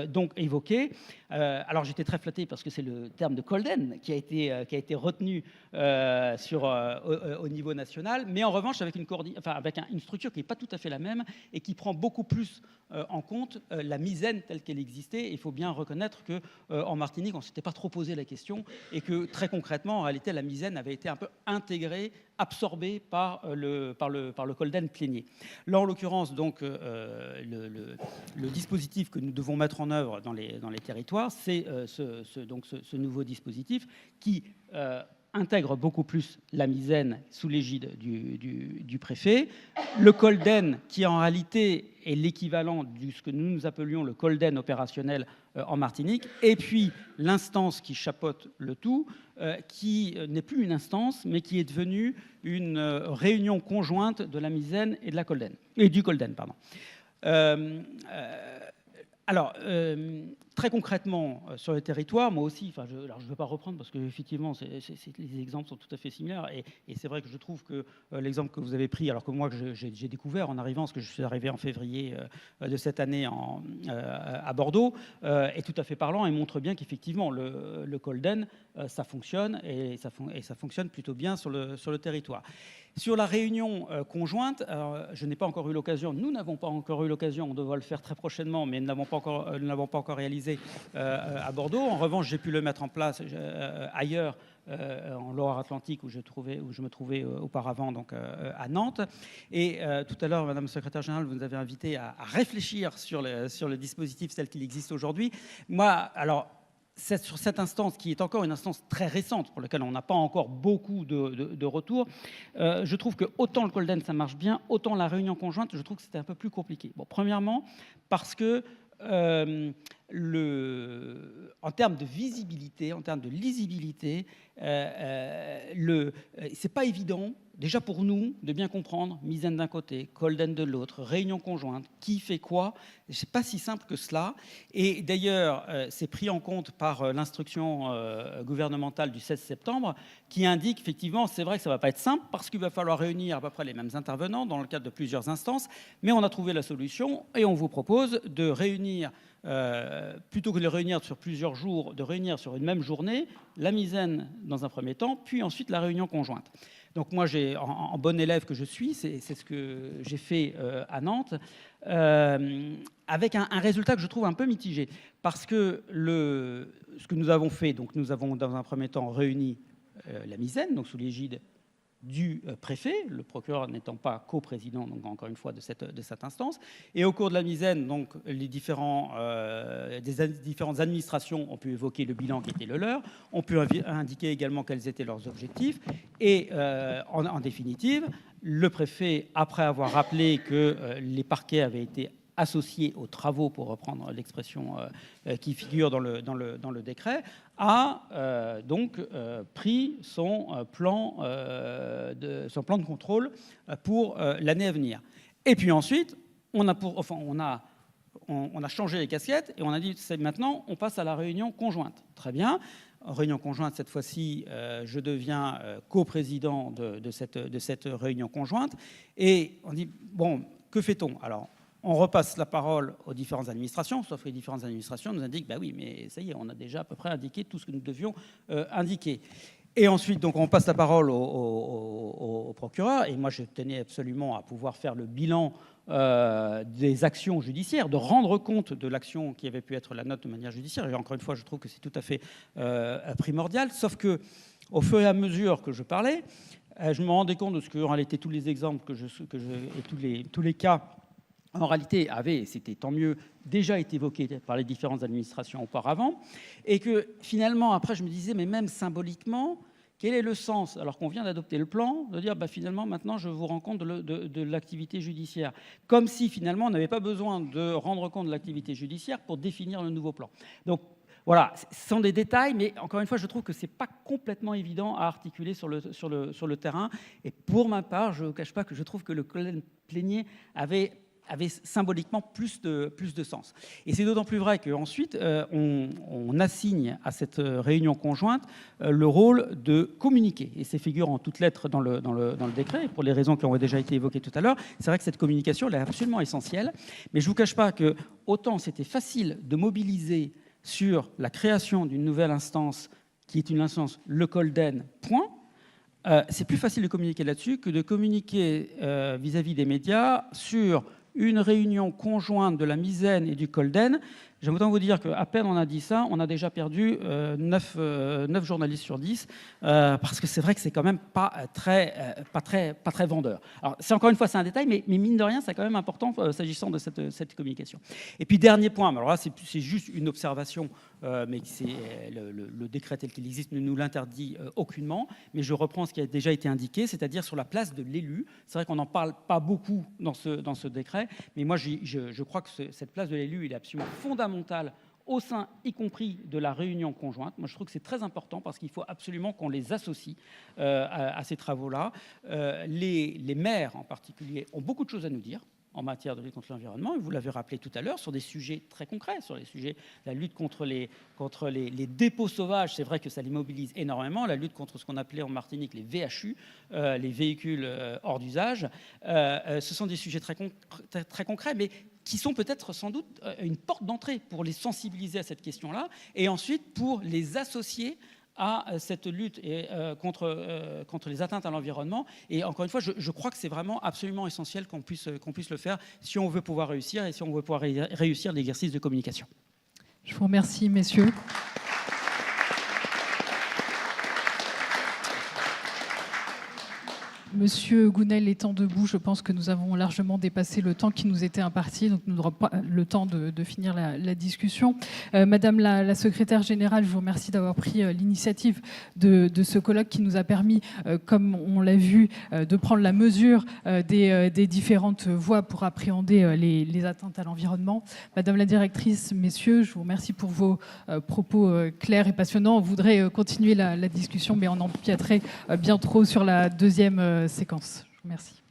donc évoquée. Alors j'étais très flatté parce que c'est le terme de Colden qui a été retenu au niveau national, mais en revanche avec une structure qui n'est pas tout à fait la même et qui prend beaucoup plus en compte la Misaine telle qu'elle existait. Il faut bien reconnaître qu'en Martinique, on ne s'était pas trop posé la question et que très concrètement, en réalité, la Misaine avait été un peu intégrée, absorbée par le Colden plénier. Là, en l'occurrence, donc, le dispositif que nous devons mettre en œuvre dans les territoires, c'est ce nouveau dispositif qui intègre beaucoup plus la Misaine sous l'égide du préfet. Le Colden, qui en réalité est l'équivalent de ce que nous appelions le Colden opérationnel en Martinique, et puis l'instance qui chapeaute le tout, qui n'est plus une instance, mais qui est devenue une réunion conjointe de la Misaine et du Colden. Alors, très concrètement, sur le territoire, moi aussi, je ne vais pas reprendre parce qu'effectivement, les exemples sont tout à fait similaires. Et c'est vrai que je trouve que l'exemple que vous avez pris, alors que moi, j'ai découvert en arrivant, parce que je suis arrivé en février de cette année à Bordeaux, est tout à fait parlant et montre bien qu'effectivement, le Colden, ça fonctionne et ça fonctionne plutôt bien sur le territoire. Sur la réunion conjointe, je n'ai pas encore eu l'occasion, nous n'avons pas encore eu l'occasion, on devra le faire très prochainement, mais nous ne l'avons pas encore réalisé à Bordeaux. En revanche, j'ai pu le mettre en place ailleurs, en Loire-Atlantique, où je me trouvais auparavant, donc à Nantes. Et tout à l'heure, Madame la Secrétaire Générale, vous nous avez invité à réfléchir sur le dispositif tel qu'il existe aujourd'hui. Moi, alors, sur cette instance, qui est encore une instance très récente, pour laquelle on n'a pas encore beaucoup de retours, je trouve que autant le Colden, ça marche bien, autant la réunion conjointe, je trouve que c'était un peu plus compliqué. Bon, premièrement, parce que en termes de visibilité, en termes de lisibilité, c'est pas évident, déjà pour nous, de bien comprendre Misaine d'un côté, Colden de l'autre, réunion conjointe, qui fait quoi. C'est pas si simple que cela. Et d'ailleurs, c'est pris en compte par l'instruction gouvernementale du 16 septembre, qui indique effectivement, c'est vrai que ça va pas être simple, parce qu'il va falloir réunir à peu près les mêmes intervenants dans le cadre de plusieurs instances, mais on a trouvé la solution et on vous propose de réunir, plutôt que de les réunir sur plusieurs jours, de réunir sur une même journée la Misaine dans un premier temps, puis ensuite la réunion conjointe. Donc moi, en bon élève que je suis, c'est ce que j'ai fait à Nantes, avec un résultat que je trouve un peu mitigé. Parce que ce que nous avons fait, donc nous avons dans un premier temps réuni la Misaine, donc sous l'égide du préfet, le procureur n'étant pas coprésident, donc encore une fois, de cette instance. Et au cours de la Misaine, donc, des différentes administrations ont pu évoquer le bilan qui était le leur, ont pu indiquer également quels étaient leurs objectifs. Et en définitive, le préfet, après avoir rappelé que les parquets avaient été associés aux travaux, pour reprendre l'expression qui figure dans le décret, a donc pris son plan de contrôle pour l'année à venir. Et puis ensuite, on a changé les casquettes et on a dit maintenant on passe à la réunion conjointe. Très bien. Réunion conjointe, cette fois-ci, je deviens coprésident de cette réunion conjointe. Et on dit, bon, que fait-on? Alors, on repasse la parole aux différentes administrations, sauf que les différentes administrations nous indiquent, bah oui, mais ça y est, on a déjà à peu près indiqué tout ce que nous devions indiquer. Et ensuite, donc, on passe la parole au procureur. Et moi, je tenais absolument à pouvoir faire le bilan des actions judiciaires, de rendre compte de l'action qui avait pu être la nôtre de manière judiciaire. Et encore une fois, je trouve que c'est tout à fait primordial. Sauf que, au fur et à mesure que je parlais, je me rendais compte de ce que, en réalité, tous les exemples et tous les cas, en réalité, c'était tant mieux, déjà été évoqué par les différentes administrations auparavant, et que finalement, après, je me disais, mais même symboliquement, quel est le sens, alors qu'on vient d'adopter le plan, de dire, finalement, maintenant, je vous rends compte de l'activité judiciaire, comme si, finalement, on n'avait pas besoin de rendre compte de l'activité judiciaire pour définir le nouveau plan. Donc, voilà, ce sont des détails, mais encore une fois, je trouve que ce n'est pas complètement évident à articuler sur le terrain. Et pour ma part, je ne cache pas que je trouve que le Colden plénier avait avait symboliquement plus de sens. Et c'est d'autant plus vrai qu'ensuite, on assigne à cette réunion conjointe le rôle de communiquer. Et c'est figure en toutes lettres dans le décret, pour les raisons qui ont déjà été évoquées tout à l'heure. C'est vrai que cette communication, elle est absolument essentielle. Mais je ne vous cache pas que autant c'était facile de mobiliser sur la création d'une nouvelle instance, qui est une instance le Colden, point. C'est plus facile de communiquer là-dessus que de communiquer vis-à-vis des médias sur une réunion conjointe de la Misaine et du Colden. J'aime autant vous dire qu'à peine on a dit ça, on a déjà perdu 9 journalistes sur 10, parce que c'est vrai que c'est quand même pas très vendeur. Alors, c'est encore une fois, c'est un détail, mais mine de rien, c'est quand même important s'agissant de cette communication. Et puis, dernier point, alors là, c'est juste une observation, mais le décret tel qu'il existe ne nous l'interdit aucunement, mais je reprends ce qui a déjà été indiqué, c'est-à-dire sur la place de l'élu. C'est vrai qu'on n'en parle pas beaucoup dans ce décret, mais moi, je crois que cette place de l'élu, il est absolument fondamentale au sein, y compris de la réunion conjointe. Moi, je trouve que c'est très important parce qu'il faut absolument qu'on les associe à ces travaux-là. Les maires, en particulier, ont beaucoup de choses à nous dire en matière de lutte contre l'environnement. Vous l'avez rappelé tout à l'heure, sur des sujets très concrets, sur les sujets de la lutte contre les dépôts sauvages. C'est vrai que ça les mobilise énormément. La lutte contre ce qu'on appelait en Martinique les VHU, les véhicules hors d'usage. Ce sont des sujets très concrets, mais qui sont peut-être sans doute une porte d'entrée pour les sensibiliser à cette question-là, et ensuite pour les associer à cette lutte contre les atteintes à l'environnement. Et encore une fois, je crois que c'est vraiment absolument essentiel qu'on puisse le faire si on veut pouvoir réussir et si on veut pouvoir réussir l'exercice de communication. Je vous remercie, messieurs. Monsieur Gounel étant debout, je pense que nous avons largement dépassé le temps qui nous était imparti, donc nous n'aurons pas le temps de finir la discussion. Madame la secrétaire générale, je vous remercie d'avoir pris l'initiative de ce colloque qui nous a permis, comme on l'a vu, de prendre la mesure des différentes voies pour appréhender les atteintes à l'environnement. Madame la directrice, messieurs, je vous remercie pour vos propos clairs et passionnants. On voudrait continuer la discussion, mais on empiéterait bien trop sur la deuxième séquence. Je vous remercie.